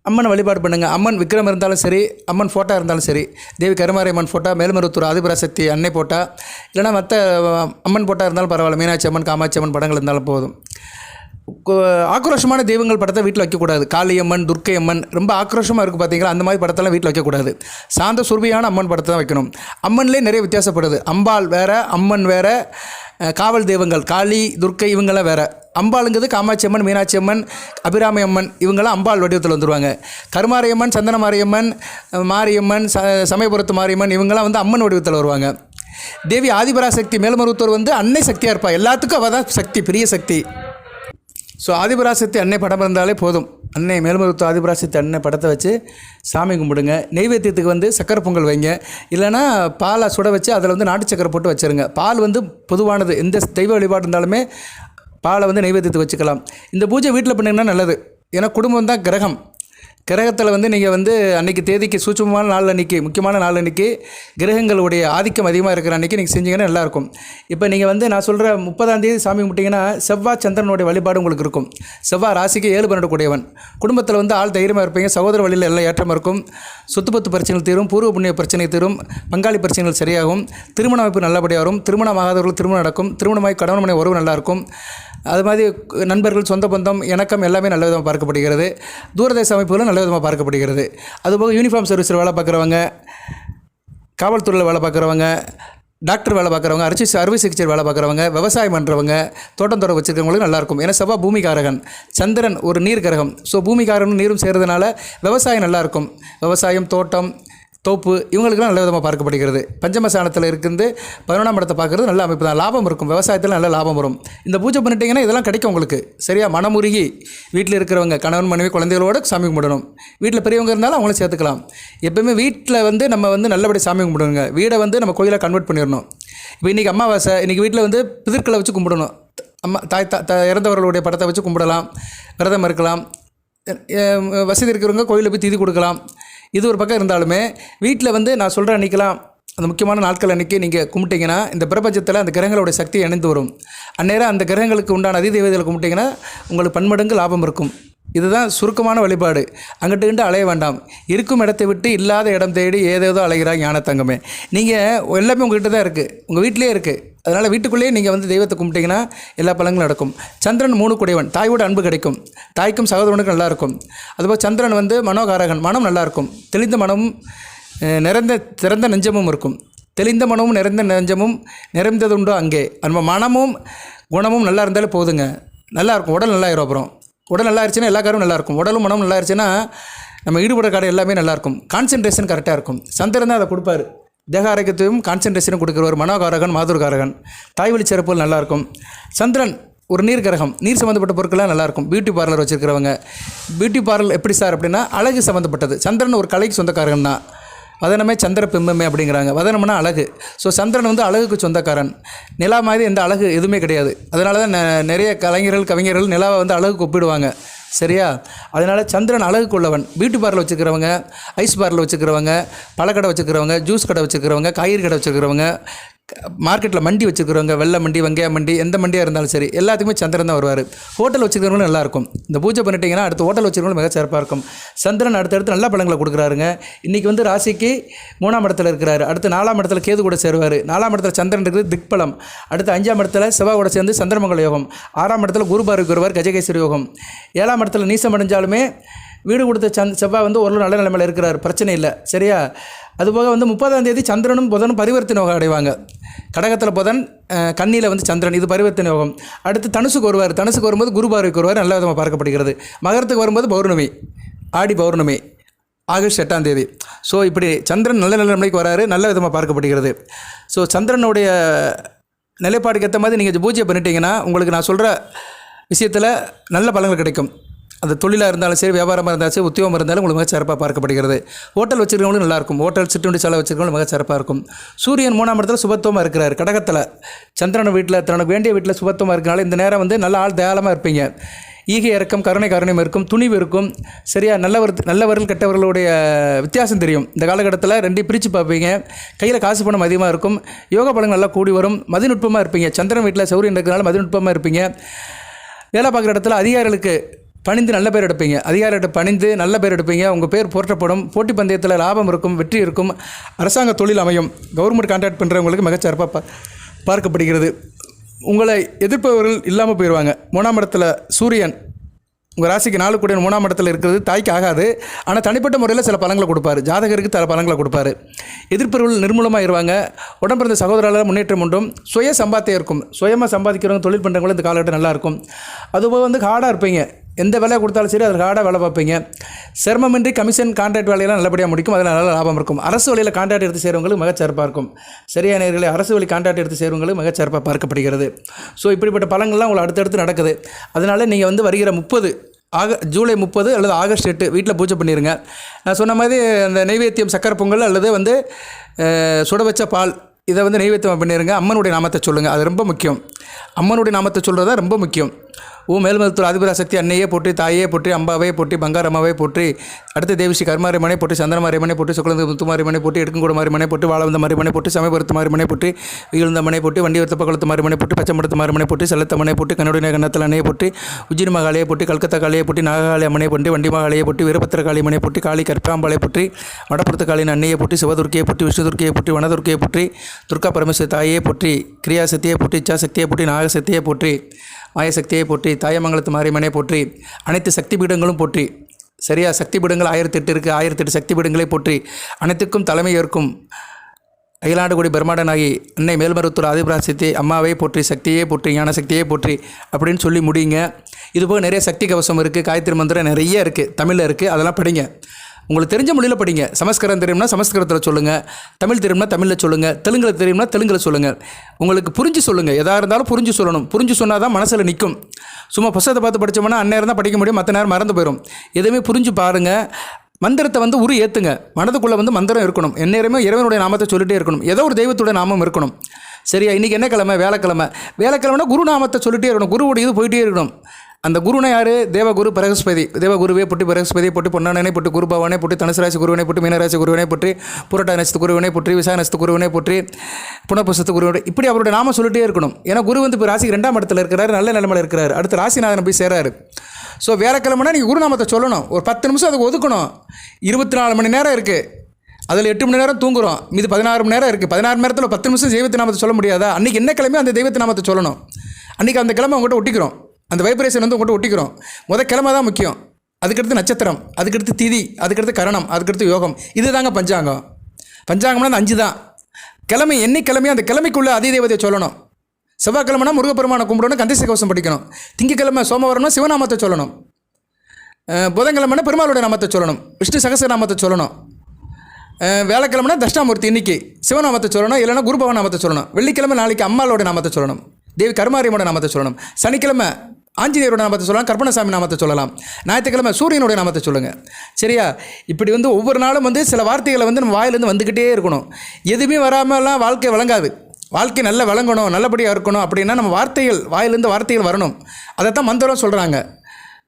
அம்மனை வழிபாடு பண்ணுங்கள். அம்மன் விக்ரம் இருந்தாலும் சரி, அம்மன் ஃபோட்டோ இருந்தாலும் சரி, தேவி கருமாரி அம்மன் ஃபோட்டோ, மேல்மருவத்தூர் ஆதிபராசக்தி அன்னை ஃபோட்டோ, இல்லைனா மற்ற அம்மன் ஃபோட்டோ இருந்தாலும் பரவாயில்ல. மீனாட்சி அம்மன், காமாட்சி அம்மன் படங்கள் இருந்தாலும் போதும். ஆக்ரோஷமான தெய்வங்கள் படத்தை வீட்டில் வைக்கக்கூடாது. காளியம்மன், துர்க்கை அம்மன் ரொம்ப ஆக்ரோஷமாக இருக்குது பார்த்தீங்களா, அந்த மாதிரி படத்தெல்லாம் வீட்டில் வைக்கக்கூடாது. சாந்த சுர்பியான அம்மன் படத்தை தான் வைக்கணும். அம்மன்லேயே நிறைய வித்தியாசப்படுது. அம்பாள் வேறு, அம்மன் வேறு, காவல் தெய்வங்கள் காளி, துர்க்கை இவங்கெல்லாம் வேறு. அம்பாளுங்கிறது காமாட்சி அம்மன், மீனாட்சி அம்மன், அபிராமி அம்மன் இவங்கெல்லாம் அம்பாள் வடிவத்தில் வந்துடுவாங்க. கருமாரியம்மன், சந்தன மாரியம்மன், மாரியம்மன், சமயபுரத்து மாரியம்மன் இவங்கெல்லாம் வந்து அம்மன் வடிவத்தில் வருவாங்க. தேவி ஆதிபராசக்தி மேல்மருவத்தூர் வந்து அன்னை சக்தியாக இருப்பாள். எல்லாத்துக்கும் அவள் தான் சக்தி, பெரிய சக்தி. ஸோ ஆதிபராசக்தி அன்னை படம் இருந்தாலே போதும். அன்னை மேல்மருவத்தூர் ஆதிபராசக்தி அன்னை படத்தை வச்சு சாமி கும்பிடுங்க. நெய்வேத்தியத்துக்கு வந்து சக்கரை பொங்கல் வைங்க. இல்லைனா பாலை சுட வச்சு அதில் வந்து நாட்டு சக்கரை போட்டு வச்சுருங்க. பால் வந்து பொதுவானது, எந்த தெய்வ வழிபாடு இருந்தாலுமே பாலை வந்து நெய்வேத்தியத்துக்கு வச்சுக்கலாம். இந்த பூஜை வீட்டில் பண்ணிங்கன்னா நல்லது. ஏன்னா குடும்பம் தான் கிரகம். கிரகத்தில் வந்து நீங்கள் வந்து அன்றைக்கி தேதிக்கு சூட்சமான நாள் அன்றைக்கி, முக்கியமான நாள் அன்றைக்கி, கிரகங்களுடைய ஆதிக்கம் அதிகமாக இருக்கிற அன்றைக்கி நீங்கள் செஞ்சீங்கன்னா நல்லாயிருக்கும். இப்போ நீங்கள் வந்து நான் சொல்கிற 30ஆம் தேதி சாமி கும்பிட்டிங்கன்னா செவ்வாய் சந்திரனுடைய வழிபாடு உங்களுக்கு இருக்கும். செவ்வாய் ராசிக்கு 7 12 கூடியவன். குடும்பத்தில் வந்து ஆள் தைரியமாக இருப்பீங்க. சகோதர வழியில் எல்லாம் ஏற்றமாக இருக்கும். சொத்து பத்து பிரச்சனைகள் தீரும். பூர்வ புண்ணிய பிரச்சனை தீரும். பங்காளி பிரச்சனைகள் சரியாகும். திருமண அமைப்பு நல்லபடியாக வரும். திருமணம் ஆகாதவர்கள் திருமணம் நடக்கும். திருமணமாகி கணவன் மனைவி உறவு நல்லாயிருக்கும். அது மாதிரி நண்பர்கள், சொந்த பந்தம், இணக்கம் எல்லாமே நல்ல விதமாக பார்க்கப்படுகிறது. தூரதேச அமைப்புகளும் நல்ல விதமாக பார்க்கப்படுகிறது. அதுபோக யூனிஃபார்ம் சர்வீஸில் வேலை பார்க்குறவங்க, காவல்துறையில் வேலை பார்க்குறவங்க, டாக்டர் வேலை பார்க்குறவங்க, அறுவை சிகிச்சை வேலை பார்க்குறவங்க, விவசாயம் பண்ணுறவங்க, தோட்டம் வச்சுருக்கவங்களுக்கு நல்லாயிருக்கும். ஏன்னா செவ்வாய் பூமிகாரகன், சந்திரன் ஒரு நீர் கிரகம். ஸோ பூமிகாரனும் நீரும் சேர்றதுனால விவசாயம் நல்லாயிருக்கும். விவசாயம், தோட்டம், தோப்பு இவங்களுக்குலாம் நல்ல விதமாக பார்க்கப்படுகிறது. பஞ்சமஸ்தானத்தில் இருந்து 11ஆம் இடத்தை பார்க்குறது நல்ல அமைப்பு தான். லாபம் இருக்கும். விவசாயத்தில் நல்ல லாபம் வரும். இந்த பூஜை பண்ணிட்டீங்கன்னா இதெல்லாம் கிடைக்கும் உங்களுக்கு. சரியா? மனமுருகி வீட்டில் இருக்கிறவங்க, கணவன் மனைவி குழந்தைகளோட சாமி கும்பிடணும். வீட்டில் பெரியவங்க இருந்தாலும் அவங்களும் சேர்த்துக்கலாம். எப்போயுமே வீட்டில் வந்து நம்ம வந்து நல்லபடி சாமி கும்பிடுங்க. வீடை வந்து நம்ம கோயிலை கன்வெர்ட் பண்ணிடணும். இப்போ இன்றைக்கி அமாவாசை, இன்றைக்கி வீட்டில் வந்து பிதர்களை வச்சு கும்பிடணும். அம்மா இறந்தவர்களுடைய படத்தை வச்சு கும்பிடலாம். விரதம் இருக்கலாம். வசதி இருக்கிறவங்க கோயிலில் போய் திதி கொடுக்கலாம். இது ஒரு பக்கம் இருந்தாலுமே வீட்டில் வந்து நான் சொல்கிற அன்றைக்கெலாம், அந்த முக்கியமான நாட்கள் அன்றைக்கி நீங்கள் கும்பிட்டிங்கன்னா இந்த பிரபஞ்சத்தில் அந்த கிரகங்களோட சக்தி இணைந்து வரும். அந்நேரம் அந்த கிரகங்களுக்கு உண்டான அதிதேவதைகளை கும்பிட்டிங்கன்னா உங்களுக்கு பன்மடங்கு லாபம் இருக்கும். இதுதான் சுருக்கமான வழிபாடு. அங்கிட்டு அலைய வேண்டாம். இருக்கும் இடத்தை விட்டு இல்லாத இடம் தேடி ஏதேதோ அலைகிறாங்க ஞான தங்கமே. நீங்கள் எல்லாமே உங்கள்கிட்ட தான் இருக்குது, உங்கள் வீட்டிலே இருக்குது. அதனால் வீட்டுக்குள்ளேயே நீங்கள் வந்து தெய்வத்தை கும்பிட்டிங்கன்னா எல்லா பலங்களும் நடக்கும். சந்திரன் 3 கூடியவன். தாயோட அன்பு கிடைக்கும். தாய்க்கும் சகோதரனுக்கும் நல்லாயிருக்கும். அதுபோல் சந்திரன் வந்து மனோகாரகன். மனம் நல்லாயிருக்கும். தெளிந்த மனமும் திறந்த நெஞ்சமும் இருக்கும். தெளிந்த மனமும் நிறைந்த நெஞ்சமும் நிறைந்ததுண்டோ அங்கே. நம்ம மனமும் குணமும் நல்லா இருந்தாலே போதுங்க. நல்லாயிருக்கும். உடல் நல்லாயிரும். அப்புறம் உடல் நல்லா இருந்துச்சுன்னா எல்லா காரும் நல்லாயிருக்கும். உடலும் மனமும் நல்லா இருந்துச்சுன்னா நம்ம ஈடுபடுற கடை எல்லாமே நல்லாயிருக்கும். கான்சன்ட்ரேஷன் கரெக்டாக இருக்கும். சந்திரன் தான் அதை கொடுப்பாரு. தேக ஆரோக்கியத்தையும் கான்சன்ட்ரேஷனும் கொடுக்குறவர். மனோகாரகன், மாதுர்காரகன். தாய்வழி சிறப்புகள் நல்லாயிருக்கும். சந்திரன் ஒரு நீர் கிரகம். நீர் சம்மந்தப்பட்ட பொருட்கள்லாம் நல்லாயிருக்கும். பியூட்டி பார்லர் வச்சுருக்கிறவங்க. பியூட்டி பார்லர் எப்படி சார் அப்படின்னா அழகு சம்மந்தப்பட்டது. சந்திரன் ஒரு கலைக்கு சொந்தக்காரன் தான். வதனமே சந்திர பிம்பமே அப்படிங்கிறாங்க. வதனம்னா அழகு. ஸோ சந்திரன் வந்து அழகுக்கு சொந்தக்காரன். நிலா மாதிரி எந்த அழகு எதுவுமே கிடையாது. அதனால தான் நிறைய கலைஞர்கள், கவிஞர்கள் நிலாவை வந்து அழகுக்கு ஒப்பிடுவாங்க. சரியா? அதனால் சந்திரன் அழகுக்கு உள்ளவன். பியூட்டி பார்லர் வச்சுக்கிறவங்க, ஐஸ் பார்லர் வச்சுக்கிறவங்க, பழக்கடை வச்சுக்கிறவங்க, ஜூஸ் கடை வச்சுக்கிறவங்க, காய்கறி கடை வச்சுக்கிறவங்க, மார்க்கெட்டில் மண்டி வச்சுக்கிறவங்க, வெள்ளை மண்டி, வெங்காய மண்டி, எந்த மண்டியாக இருந்தாலும் சரி எல்லாத்துக்குமே சந்திரன் தான் வருவார். ஹோட்டல் வச்சுக்கிறவங்களும் நல்லாயிருக்கும். இந்த பூஜை பண்ணிட்டீங்கன்னா அடுத்து ஹோட்டல் வச்சுக்கிறவங்களும் மிக சிறப்பாக இருக்கும். சந்திரன் அடுத்தடுத்து நல்ல பலங்களை கொடுக்குறாருங்க. இன்றைக்கி வந்து ராசிக்கு 3ஆம் இடத்துல இருக்கிறாரு. அடுத்து 4ஆம் இடத்துல கேது கூட சேருவார். 4ஆம் இடத்துல சந்திரன் இருக்குது, திக்பலம். அடுத்து 5ஆம் இடத்துல செவ்வாய் கூட சேர்ந்து சந்திரமங்கல யோகம். 6ஆம் இடத்துல குரு பார்வை வருவார், கஜகேசரி யோகம். 7ஆம் இடத்துல நீசம் அடைஞ்சாலுமே வீடு கொடுத்த செவ்வாய் வந்து ஒரு நல்ல நிலைமையில் இருக்கிறார். பிரச்சனை இல்லை. சரியா? அதுபோக வந்து 30ஆம் தேதி சந்திரனும் புதனும் பரிவர்த்தனை யோகம் அடைவாங்க. கடகத்தில் புதன், கன்னியில் வந்து சந்திரன். இது பரிவர்த்தனை யோகம். அடுத்து தனுசுக்கு வருவார். தனுசுக்கு வரும்போது குரு பார்வைக்கு வருவார். நல்ல விதமாக பார்க்கப்படுகிறது. மகரத்துக்கு வரும்போது பௌர்ணமி, ஆடி பௌர்ணமி, ஆகஸ்ட் 8ஆம் தேதி. ஸோ இப்படி சந்திரன் நல்ல நிலைமைக்கு வராரு. நல்ல விதமாக பார்க்கப்படுகிறது. ஸோ சந்திரனுடைய நிலைப்பாடுக்கு ஏற்ற மாதிரி நீங்கள் பூஜை பண்ணிட்டீங்கன்னா உங்களுக்கு நான் சொல்கிற விஷயத்தில் நல்ல பலன்கள் கிடைக்கும். அது தொழிலாக இருந்தாலும் சரி, வியாபாரமாக இருந்தாலும் சரி, உத்தியோகம் இருந்தாலும் உங்களுக்கு மிக சிறப்பாக பார்க்கப்படுகிறது. ஹோட்டல் வச்சுருக்கவங்களும் நல்லாயிருக்கும். ஹோட்டல் சிற்றுண்டி சாலை வச்சுருக்கவங்களும் மிக சிறப்பாக இருக்கும். சூரியன் 3ஆம் இடத்துல சுபத்துவமாக இருக்கிறார். கடகத்தில் சந்திரன் வீட்டில் தனக்கு வேண்டிய வீட்டில் சுபத்துவமாக இருக்கிறனால இந்த நேரம் வந்து நல்ல ஆள் தயாளமாக இருப்பீங்க. ஈகை இறக்கம், கருணையும் இருக்கும். துணிவு இருக்கும். சரியா? நல்லவர்கள் கெட்டவர்களுடைய வித்தியாசம் தெரியும். இந்த காலகட்டத்தில் ரெண்டையும் பிரித்து பார்ப்பீங்க. கையில் காசு பணம் அதிகமாக இருக்கும். யோகா பலங்கள் நல்லா கூடி வரும். மதிநுட்பமாக இருப்பீங்க. சந்திரன் வீட்டில் சூரியன் இருக்கிறனால மதிநுட்பமாக இருப்பீங்க. வேலை பார்க்குற இடத்துல அதிகாரிகளுக்கு பணிந்து நல்ல பேர் எடுப்பீங்க. அதிகாரிகிட்ட பணிந்து நல்ல பேர் எடுப்பீங்க. உங்கள் பேர் போற்றப்படும். போட்டி பந்தயத்தில் லாபம் இருக்கும், வெற்றி இருக்கும். அரசாங்க தொழில் அமையும். கவர்மெண்ட் கான்ட்ராக்ட் பண்ணுறவங்களுக்கு மிகச்சிறப்பாக பார்க்கப்படுகிறது. உங்களை எதிர்ப்பவர்கள் இல்லாமல் போயிடுவாங்க. 3ஆம் இடத்துல சூரியன் உங்கள் ராசிக்கு 4 கூடிய 3ஆம் இடத்துல இருக்கிறது தாய்க்கு ஆகாது. ஆனால் தனிப்பட்ட முறையில் சில பலங்களை கொடுப்பாரு. ஜாதகருக்கு சில பலங்களை கொடுப்பாரு. எதிர்ப்பவர்கள் நிர்மூலமாகிடுவாங்க. உடம்பிறந்த சகோதரால் முன்னேற்றம் உண்டும். சுய சம்பாத்தியம் இருக்கும். சுயமாக சம்பாதிக்கிறவங்க, தொழில் பண்ணுறவங்களும் இந்த காலகட்டம் நல்லாயிருக்கும். அதுபோக வந்து ஹார்டாக இருப்பீங்க. எந்த வேலையை கொடுத்தாலும் சரி அதில் ஹார்டாக வேலை பார்ப்பீங்க. சிரமமின்றி கமிஷன், கான்ட்ராக்ட் வேலையெல்லாம் நல்லபடியாக முடிக்கும். அதில் நல்ல லாபம் இருக்கும். அரசு வழியில் கான்ட்ராக்ட் எடுத்து செய்கிறவங்களுக்கு மிகச்சிறப்பாக இருக்கும். சரியான நேரங்களில் அரசு வழி கான்ட்ராக்ட் எடுத்து செய்கிறவங்களுக்கு மிகச்சிறப்பாக பார்க்கப்படுகிறது. ஸோ இப்படிப்பட்ட பலங்கள்லாம் உங்களுக்கு அடுத்தடுத்து நடக்குது. அதனால் நீங்கள் வந்து வருகிற 30 ஜூலை 30 அல்லது ஆகஸ்ட் 8 வீட்டில் பூஜை பண்ணிடுங்க. நான் சொன்ன மாதிரி அந்த நெய்வேத்தியம் சக்கரை பொங்கல் அல்லது வந்து சுட வச்ச பால் இதை வந்து நெய்வேத்தியம் பண்ணிடுங்க. அம்மனுடைய நாமத்தை சொல்லுங்கள், அது ரொம்ப முக்கியம். அம்மனுடைய நாமத்தை சொல்கிறது தான் ரொம்ப முக்கியம். மேல்மருவத்தூர் ஆதிபராசக்தி அன்னையே போற்றி, தாயே போற்றி, அம்பாவே போற்றி, பங்காரம்மாவே போற்றி, அடுத்து தேவிஸ்ரீ கருமாரிமனை போற்றி, சந்திரமாரிமனை போற்றி, சுக்குலந்த முத்துமாரிமனை போற்றி, எடுக்குங்கூட மாரிமனை போற்றி, வாழவந்த மாரிமனை போற்றி, சமயபுரத்து மாரிமனை போற்றி, வீழ்ந்த மனை போற்றி, வண்டிவரத்த பக்கத்து மாரிமனை போற்றி, பச்சம்படுத்து மாரிமனை போற்றி, செல்லத்தம்மனை போற்றி, கண்ணுடைய கண்ணத்தில் அன்னையை போற்றி, உஜ்ஜினி மகாலையை போற்றி, கல்கத்தா காளியை போற்றி, நாககாளி அம்மனை போற்றி, வண்டி மகாலையை போற்றி, வீரபத்திர காளி மனை போற்றி, காளி கற்பாம்பாளை போற்றி, வடப்புறத்து காளியின் அன்னையை போற்றி, சிவதுர்க்கையை போற்றி, விஷ்ணுதுர்க்கையை போற்றி, வனதுர்க்கையை போற்றி, துர்கா பரமேஸ்வரி தாயே போற்றி, கிரியாசக்தியை போற்றி, இச்சாசக்தியை போற்றி, நாகசக்தியை போற்றி, மாயசக்தியை போற்றி, தாயமங்கலத்து மாரியம்மனை போற்றி, அனைத்து சக்தி பீடங்களும் போற்றி. சரியா? சக்தி பீடங்கள் 1008 இருக்குது. 1008 சக்தி பீடங்களை போற்றி அனைத்துக்கும் தலைமை ஏற்கும் அகிலாண்டுகுடி பிரம்மாண்டனாகி அன்னை மேல்மருவத்தூர் ஆதிபராசக்தி அம்மாவை போற்றி, சக்தியே போற்றி, ஞான சக்தியே போற்றி அப்படின்னு சொல்லி முடியுங்க. இதுபோக நிறைய சக்தி கவசம் இருக்குது, காயத்ரி மந்திரம் நிறைய இருக்குது, தமிழில் இருக்குது. அதெல்லாம் படிங்க, உங்களுக்கு தெரிஞ்ச மொழியில் படிங்க. சமஸ்கிருதம் தெரியும்னா சமஸ்கிருதத்தில் சொல்லுங்கள், தமிழ் தெரியும்னா தமிழில் சொல்லுங்கள், தெலுங்கில் தெரியும்னா தெலுங்கில் சொல்லுங்கள். உங்களுக்கு புரிஞ்சு சொல்லுங்கள், எதாக இருந்தாலும் புரிஞ்சு சொல்லணும். புரிஞ்சு சொன்னால் தான் மனசில் நிற்கும். சும்மா புத்தகத்தை பார்த்து படித்தோம்னா அந்நேரம் தான் படிக்க முடியும், மற்ற நேரம் மறந்து போயிடும். எதுவுமே புரிஞ்சு பாருங்கள். மந்திரத்தை வந்து ஏற்றுங்க. மனதுக்குள்ளே வந்து மந்திரம் இருக்கணும். எந்நேரமே இறைவனுடைய நாமத்தை சொல்லிகிட்டே இருக்கணும். ஏதோ ஒரு தெய்வத்துடைய நாமம் இருக்கணும். சரியா? இன்றைக்கி என்ன கிழமை? வேலைக்கிழமைனா குரு நாமத்தை சொல்லிகிட்டே இருக்கணும். குருவுடைய இது போயிட்டே இருக்கணும். அந்த குருனை யார்? தேவகுரு பிரகஸ்பதி. தேவகுருவே பொட்டி, பிரகஸ்பதியை பொட்டி, பொன்னானனை பொட்டி, குரு பவானை பொட்டி, தனுசு ராசி குருவினை பொட்டி, மீனராசி குருவினை பொற்றி, புரட்டா நட்சத்திர குருவினை பொற்றி, விசாக நட்சத்திர குருவினை பொற்றி, புனர்பூசத்து குருவினை, இப்படி அவருடைய நாமம் சொல்லிட்டே இருக்கணும். ஏன்னா குரு வந்து இப்போ ராசிக்கு 2ஆம் இடத்துல இருக்கிறாரு, நல்ல நிலைமையில் இருக்கிறார். அடுத்து ராசிநாதனை போய் சேராரு. ஸோ வேலைக்கிழமைனா நீங்கள் குருநாமத்தை சொல்லணும். ஒரு 10 நிமிஷம் அதுக்கு ஒதுக்கணும். 24 மணி நேரம் இருக்குது, அதில் 8 மணி நேரம் தூங்குறோம், மீது 16 மணி நேரம் இருக்குது. 16 மணி நேரத்தில் 10 நிமிஷம் தெய்வத்து நாமத்தை சொல்ல முடியாதா? அன்றைக்கி என்ன கிழமையோ அந்த தெய்வத்து நாமத்தை சொல்லணும். அன்றைக்கி அந்த கிழமை உங்கள்கிட்ட ஒட்டிக்கிறோம், அந்த வைப்ரேஷன் வந்து உங்கள்கிட்ட ஒட்டிக்கிறோம். கிழமை தான் முக்கியம். அதுக்கடுத்து நட்சத்திரம், அதுக்கடுத்து திதி, அதுக்கடுத்து கரணம், அதுக்கடுத்து யோகம். இது தாங்க பஞ்சாங்கம். பஞ்சாங்கம்னா அந்த 5 தான். கிழமை கிழமையோ அந்த கிழமைக்குள்ளே அதே தெய்வத்தை சொல்லணும். செவ்வாய்க்கிழமைனா முருகப்பெருமானை கும்பிடணும், கந்தச கவசம் படிக்கணும். திங்கக்கிழமை சோமவாரம்னா சிவநாமத்தை சொல்லணும். புதன்கிழமைனா பெருமாளுடைய நாமத்தை சொல்லணும், விஷ்ணு சகசநாமத்தை சொல்லணும். வேலைக்கிழமைனா தட்சிணாமூர்த்தி இன்னைக்கு சிவநாமத்தை சொல்லணும், இல்லைனா குருபவன் நாமத்தை சொல்லணும். வெள்ளிக்கிழமை நாளைக்கு அம்மாளோட நாமத்தை சொல்லணும், தேவி கருமாரியம்மோட நாமத்தை சொல்லணும். சனிக்கிழமை ஆஞ்சநேயரோட நாமத்தை சொல்லலாம், கற்பனசாமி நாமத்தை சொல்லலாம். ஞாயிற்றுக்கிழமை சூரியனுடைய நாமத்தை சொல்லுங்கள். சரியா? இப்படி வந்து ஒவ்வொரு நாளும் வந்து சில வார்த்தைகளை வந்து நம்ம வாயிலேருந்து வந்துக்கிட்டே இருக்கணும். எதுவுமே வராமலாம் வாழ்க்கை வழங்காது. வாழ்க்கை நல்லா வழங்கணும், நல்லபடியாக இருக்கணும் அப்படின்னா நம்ம வாயிலேருந்து வார்த்தைகள் வரணும். அதைத்தான் மந்திரம் சொல்கிறாங்க.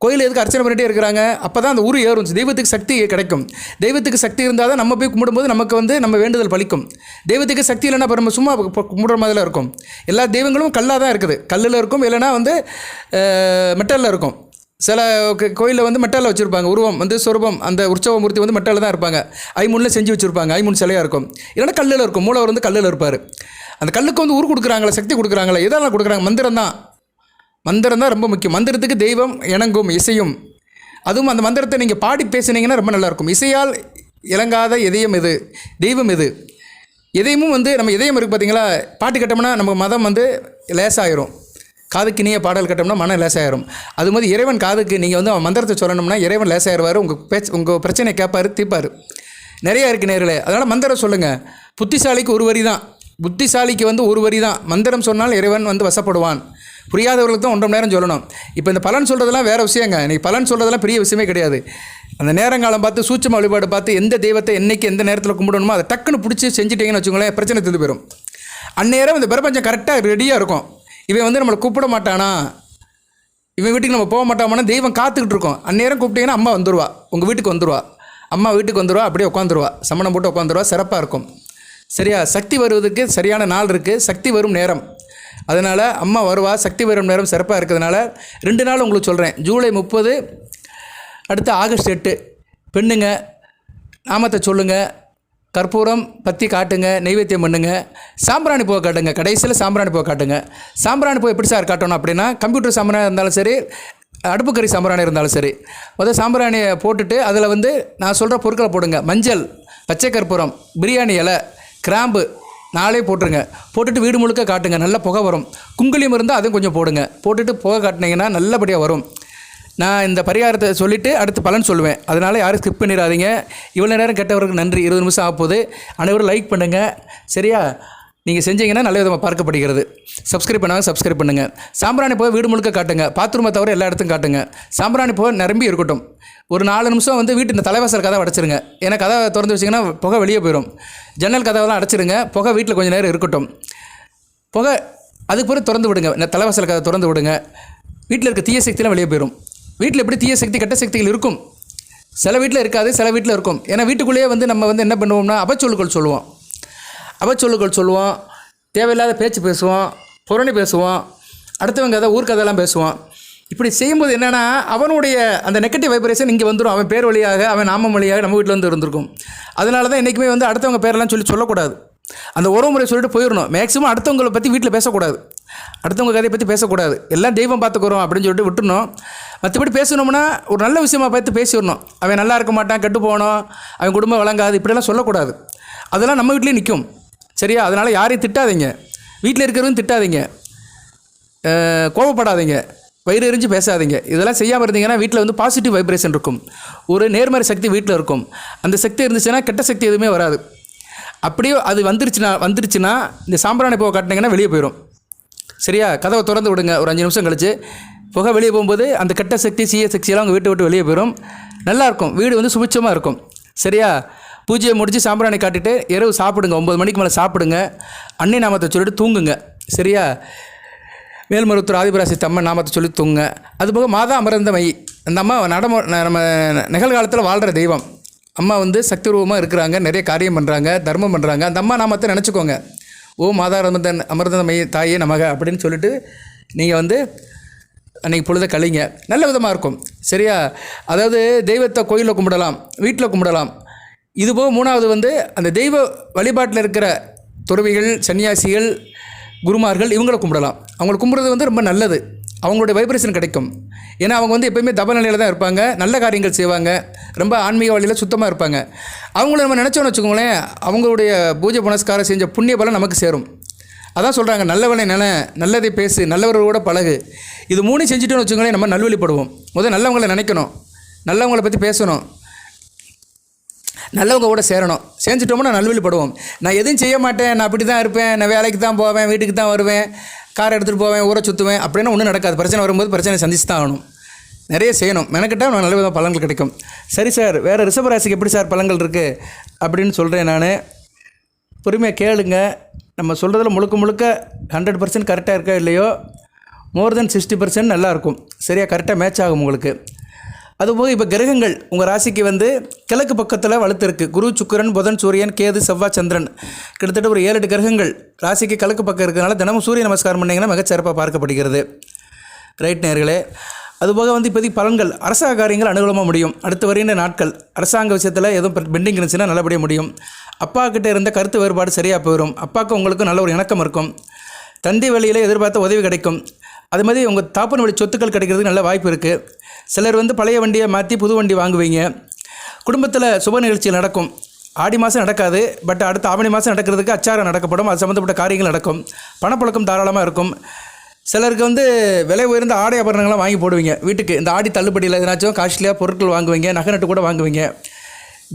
கோயில் எதுக்கு அர்ச்சனை பண்ணிகிட்டே இருக்கிறாங்க? அப்போ தான் அந்த ஊர் ஏறும். தெய்வத்துக்கு சக்தி கிடைக்கும். தெய்வத்துக்கு சக்தி இருந்தால் தான் நம்ம போய் கும்பிடும்போது நமக்கு வந்து நம்ம வேண்டுதல் பலிக்கும். தெய்வத்துக்கு சக்தி இல்லைன்னா இப்போ நம்ம சும்மா கும்பிடுற மாதிரிலாம் இருக்கும். எல்லா தெய்வங்களும் கல்லாக தான் இருக்குது. கல்லில் இருக்கும், இல்லைனா வந்து மெட்டலில் இருக்கும். சில கோயிலில் வந்து மெட்டலில் வச்சுருப்பாங்க. உருவம் வந்து சொரூபம், அந்த உற்சவ மூர்த்தி வந்து மெட்டலில் தான் இருப்பாங்க. ஐமுன்னில் செஞ்சு வச்சுருப்பாங்க. ஐமுன் சிலையாக இருக்கும். இல்லைனா கல்லில் இருக்கும். மூலவர் வந்து கல்லில் இருப்பார். அந்த கல்லுக்கு வந்து உரு கொடுக்குறாங்களா, சக்தி கொடுக்குறாங்களா, எதெல்லாம் கொடுக்குறாங்க? மந்திரம் தான் ரொம்ப முக்கியம். மந்திரத்துக்கு தெய்வம் இணங்கும், இசையும். அதுவும் அந்த மந்திரத்தை நீங்கள் பாடி பேசினீங்கன்னா ரொம்ப நல்லாயிருக்கும். இசையால் இறங்காத இதயம் எது? தெய்வம் எது? இதயமும் வந்து நம்ம இதயம் இருக்குது பார்த்தீங்களா? பாட்டு கட்டோம்னா நம்ம மதம் வந்து லேசாயிரும். காதுக்கு இனிய பாடல் கட்டோம்னா மனம் லேசாயிரும். அது மாதிரி இறைவன் காதுக்கு நீங்கள் வந்து மந்திரத்தை சொல்லணும்னா இறைவன் லேசாயிருவார். உங்கள் பிரச்சனை கேட்பார், தீர்ப்பார். நிறையா இருக்குது நேரில். அதனால் மந்திரம் சொல்லுங்கள். புத்திசாலிக்கு ஒரு வரி தான். புத்திசாலிக்கு வந்து ஒரு வரி தான். மந்திரம் சொன்னால் இறைவன் வந்து வசப்படுவான். புரியாதவர்களுக்கு தான் 1.5 மணி நேரம் சொல்லணும். இப்போ இந்த பலன் சொல்கிறதெல்லாம் வேறு விஷயங்க. இன்றைக்கி பலன் சொல்கிறதெல்லாம் பெரிய விஷயமே கிடையாது. அந்த நேரங்காலம் பார்த்து சூட்சம வழிபாடு பார்த்து எந்த தெய்வத்தை என்றைக்கு எந்த நேரத்தில் கும்பிடணுமோ அதை டக்குன்னு பிடிச்சி செஞ்சுட்டிங்கன்னு வச்சுக்கோங்களேன், பிரச்சனை தீர்ந்து போயிடும். அந்நேரம் இந்த பிரபஞ்சம் கரெக்டாக ரெடியாக இருக்கும். இவன் வந்து நம்மளை கூப்பிட மாட்டானா, இவன் வீட்டுக்கு நம்ம போக மாட்டாமான்னா தெய்வம் காத்துக்கிட்டு இருக்கோம். அந்நேரம் கூப்பிட்டீங்கன்னா அம்மா வந்துடுவா, உங்கள் வீட்டுக்கு வந்துடுவா. அம்மா வீட்டுக்கு வந்துடுவா, அப்படியே உட்காந்துருவா, சமணம் போட்டு உட்காந்துருவா. சிறப்பாக இருக்கும். சரியா? சக்தி வருவதற்கு சரியான நாள் இருக்குது, சக்தி வரும் நேரம். அதனால் அம்மா வருவா, சக்தி வரும் நேரம் சிறப்பாக இருக்கிறதுனால 2 நாள் உங்களுக்கு சொல்கிறேன். ஜூலை 30, அடுத்து ஆகஸ்ட் 8. பெண்ணுங்க நாமத்தை சொல்லுங்கள், கற்பூரம் பற்றி காட்டுங்க, நெய்வேத்தியம் பண்ணுங்க, சாம்பிராணி பூவை காட்டுங்க. கடைசியில் சாம்பிராணி பூவை காட்டுங்க. சாம்பிராணி பூவை எப்படி சார் காட்டணும் அப்படின்னா, கம்ப்யூட்டர் சாம்பிராணி இருந்தாலும் சரி, அடுப்புக்கறி சாம்பிராணி இருந்தாலும் சரி, முதல் சாம்பிராணியை போட்டுட்டு அதில் வந்து நான் சொல்கிற பொருட்களை போடுங்க. மஞ்சள், பச்சை கற்பூரம், பிரியாணி இலை, கிராம்பு 4 போட்டுருங்க. போட்டுட்டு வீடு முழுக்க காட்டுங்க, நல்ல புகை வரும். குங்குலியம் இருந்தால் அதுவும் கொஞ்சம் போடுங்க. போட்டுட்டு புகை காட்டினீங்கன்னா நல்லபடியாக வரும். நான் இந்த பரிகாரத்தை சொல்லிவிட்டு அடுத்து பலன் சொல்லுவேன். அதனால் யாரும் ஸ்கிப் பண்ணிடாதீங்க. இவ்வளோ நேரம் கேட்டவருக்கு நன்றி. 20 நிமிஷம் ஆகப்போகுது. அனைவரும் லைக் பண்ணுங்கள். சரியா? நீங்கள் செஞ்சீங்கன்னா நல்ல விதமாக பார்க்கப்படுகிறது. சப்ஸ்கிரைப் பண்ணாங்க, சப்ஸ்கிரைப் பண்ணுங்கள். சாம்பிராணி போய் வீடு முழுக்க காட்டுங்க, பாத்ரூமை தவிர எல்லா இடத்துக்கும் காட்டுங்க. சாம்பிராணி போய் நிரம்பி இருக்கட்டும். ஒரு 4 நிமிஷம் வந்து வீட்டு இந்த தலைவாசல் கதவை அடைச்சிருங்க. ஏன்னா கதவை திறந்து வச்சிங்கன்னா புகை வெளியே போயிடும். ஜன்னல் கதவெல்லாம் அடைச்சிருங்க, புகை வீட்டில் கொஞ்சம் நேரம் இருக்கட்டும். புகை அதுக்கு பிறகு திறந்து விடுங்க, இந்த தலைவாசல் கதை திறந்து விடுங்க. வீட்டில் இருக்க தீய சக்தியெலாம் வெளியே போயிடும். வீட்டில் எப்படி தீய சக்தி கெட்ட சக்திகள் இருக்கும், சில வீட்டில் இருக்காது, சில வீட்டில் இருக்கும். ஏன்னா வீட்டுக்குள்ளேயே வந்து நம்ம வந்து என்ன பண்ணுவோம்னா அவச்சொல்லுகள் சொல்லுவோம், தேவையில்லாத பேச்சு பேசுவோம், புரணி பேசுவோம், அடுத்தவங்க கதை ஊர் கதையெல்லாம் பேசுவோம். இப்படி செய்யும்போது என்னென்னா அவனுடைய அந்த நெகட்டிவ் வைப்ரேஷன் இங்கே வந்துடும். அவன் பேர் வழியாக, அவன் நாமம் வழியாக நம்ம வீட்டில் வந்து இருந்திருக்கும். அதனால தான் என்றைக்குமே வந்து அடுத்தவங்க பேரெல்லாம் சொல்லக்கூடாது. அந்த உறவு முறை சொல்லிட்டு போயிடணும். மேக்ஸிமம் அடுத்தவங்களை பற்றி வீட்டில் பேசக்கூடாது, அடுத்தவங்க கதையை பற்றி பேசக்கூடாது. எல்லாம் தெய்வம் பார்த்துக்குறோம் அப்படின்னு சொல்லிட்டு விட்டுணும். மற்றபடி பேசணும்னா ஒரு நல்ல விஷயமாக பார்த்து பேசிடணும். அவன் நல்லா இருக்க மாட்டான், கெட்டு போகணும், அவன் குடும்பம் வழங்காது, இப்படியெல்லாம் சொல்லக்கூடாது. அதெல்லாம் நம்ம வீட்லேயும் நிற்கும். சரியா? அதனால் யாரையும் திட்டாதீங்க, வீட்டில் இருக்கிறவங்க திட்டாதீங்க, கோபப்படாதீங்க, வயிறு எரிஞ்சு பேசாதீங்க. இதெல்லாம் செய்யாமல் இருந்தீங்கன்னா வீட்டில் வந்து பாசிட்டிவ் வைப்ரேஷன் இருக்கும், ஒரு நேர்மறை சக்தி வீட்டில் இருக்கும். அந்த சக்தி இருந்துச்சுன்னா கெட்ட சக்தி எதுவுமே வராது. அப்படியே அது வந்துருச்சுன்னா இந்த சாம்பிராணி புகை காட்டினீங்கன்னா வெளியே போயிடும். சரியா? கதவை திறந்து விடுங்க. ஒரு 5 நிமிஷம் கழிச்சு புகை வெளியே போகும்போது அந்த கெட்ட சக்தி சீய சக்தியெல்லாம் உங்கள் வீட்டை விட்டு வெளியே போயிடும். நல்லாயிருக்கும், வீடு வந்து சுபிட்சமாக இருக்கும். சரியா? பூஜையை முடித்து சாம்பிராணி காட்டிட்டு இரவு சாப்பிடுங்க, 9 மணிக்கு மேலே சாப்பிடுங்க. அன்னை நாமத்தை சொல்லிட்டு தூங்குங்க. சரியா? மேல்மருவத்தூர் ஆதிபராசக்தி அம்மன் நாமத்தை சொல்லி தூங்குங்க. அதுபோக மாதா அமர்ந்தமயி, அந்த அம்மா நம்ம நிகழ்காலத்தில் வாழ்கிற தெய்வம். அம்மா வந்து சக்தி ரூபமாக இருக்கிறாங்க, நிறைய காரியம் பண்ணுறாங்க, தர்மம் பண்ணுறாங்க. அந்த அம்மா நாமத்தை நினச்சிக்கோங்க. ஓ மாதா அமர்ந்தமயி தாயே நமக அப்படின்னு சொல்லிட்டு நீங்கள் வந்து அன்றைக்கி பொழுத கழிங்க. நல்ல விதமாக இருக்கும். சரியா? அதாவது தெய்வத்தை கோயிலில் கும்பிடலாம், வீட்டில் கும்பிடலாம். இதுபோக 3வது வந்து அந்த தெய்வ வழிபாட்டில் இருக்கிற துறவிகள், சன்னியாசிகள், குருமார்கள், இவங்களை கும்பிடலாம். அவங்களை கும்பிட்றது வந்து ரொம்ப நல்லது. அவங்களுடைய வைப்ரேஷன் கிடைக்கும். ஏன்னா அவங்க வந்து எப்போயுமே தப நிலையில் தான் இருப்பாங்க, நல்ல காரியங்கள் செய்வாங்க, ரொம்ப ஆன்மீக வழியில் சுத்தமாக இருப்பாங்க. அவங்கள நம்ம நினச்சோன்னு வச்சுக்கோங்களேன், அவங்களுடைய பூஜை புனஸ்காரம் செஞ்ச புண்ணிய பலம் நமக்கு சேரும். அதான் சொல்கிறாங்க, நல்லவனை நல்லதை பேசு, நல்லவர்களோட பழகு. இது 3 செஞ்சுட்டோன்னு வச்சுக்கோங்களேன், நம்ம நல்வழிப்படுவோம். முதல் நல்லவங்களை நினைக்கணும், நல்லவங்களை பற்றி பேசணும், நல்லவங்க கூட சேரணும். செஞ்சுட்டோம்னா நல்வழிப்படுவோம். நான் எதுவும் செய்ய மாட்டேன், நான் அப்படி தான் இருப்பேன், நான் வேலைக்கு தான் போவேன், வீட்டுக்கு தான் வருவேன், காரை எடுத்துகிட்டு போவேன், ஊரை சுற்றுவேன் அப்படின்னா ஒன்றும் நடக்காது. பிரச்சனை வரும்போது பிரச்சனை சந்திச்சு தான் ஆகணும். நிறைய செய்யணும், மெனக்கிட்டால் நல்ல விதமாக பலன்கள் கிடைக்கும். சரி சார், வேறு ரிஷபராசிக்கு எப்படி சார் பலன்கள் இருக்குது அப்படின்னு சொல்கிறேன் நான். பொறுமையாக கேளுங்க. நம்ம சொல்கிறதுல முழுக்க 100% கரெக்டாக இருக்கா இல்லையோ, மோர் தென் 60% நல்லாயிருக்கும். சரியாக கரெக்டாக மேட்ச் ஆகும் உங்களுக்கு. அதுபோக இப்போ கிரகங்கள் உங்கள் ராசிக்கு வந்து கிழக்கு பக்கத்தில் வலுத்திருக்கு. குரு, சுக்கிரன், புதன், சூரியன், கேது, செவ்வாய், சந்திரன், கிட்டத்தட்ட ஒரு 7-8 கிரகங்கள் ராசிக்கு கிழக்கு பக்கம் இருக்கிறதுனால தினமும் சூரிய நமஸ்காரம் பண்ணிங்கன்னா மிகச்சிறப்பாக பார்க்கப்படுகிறது. ரைட் நேயர்களே. அதுபோக வந்து இப்போதைக்கு பலன்கள், அரசாங்க காரியங்கள் அனுகூலமாக முடியும். அடுத்து வருகின்ற நாட்கள் அரசாங்க விஷயத்தில் எதுவும் பெண்டிங் இருந்துச்சுன்னா நல்லபடியாக முடியும். அப்பா கிட்டே இருந்த கருத்து வேறுபாடு சரியாக போயிடும். அப்பாவுக்கு உங்களுக்கும் நல்ல ஒரு இணக்கம் இருக்கும். தந்தை வழியில் எதிர்பார்த்த உதவி கிடைக்கும். அது மாதிரி உங்கள் தாப்பன் வழி சொத்துக்கள் கிடைக்கிறதுக்கு நல்ல வாய்ப்பு இருக்குது. சிலர் வந்து பழைய வண்டியை மாற்றி புது வண்டி வாங்குவீங்க. குடும்பத்தில் சுப நிகழ்ச்சிகள் நடக்கும். ஆடி மாதம் நடக்காது, பட் அடுத்த ஆவணி மாதம் நடக்கிறதுக்கு அச்சாரம் நடக்கப்படும். அது சம்மந்தப்பட்ட காரியங்கள் நடக்கும். பணப்புழக்கம் தாராளமாக இருக்கும். சிலருக்கு வந்து விலை உயர்ந்த ஆடை ஆபரணங்கள்லாம் வாங்கி போடுவீங்க வீட்டுக்கு. இந்த ஆடி தள்ளுபடியில் எதனாச்சும் காஸ்ட்லியாக பொருட்கள் வாங்குவீங்க, நகை நட்டு கூட வாங்குவீங்க.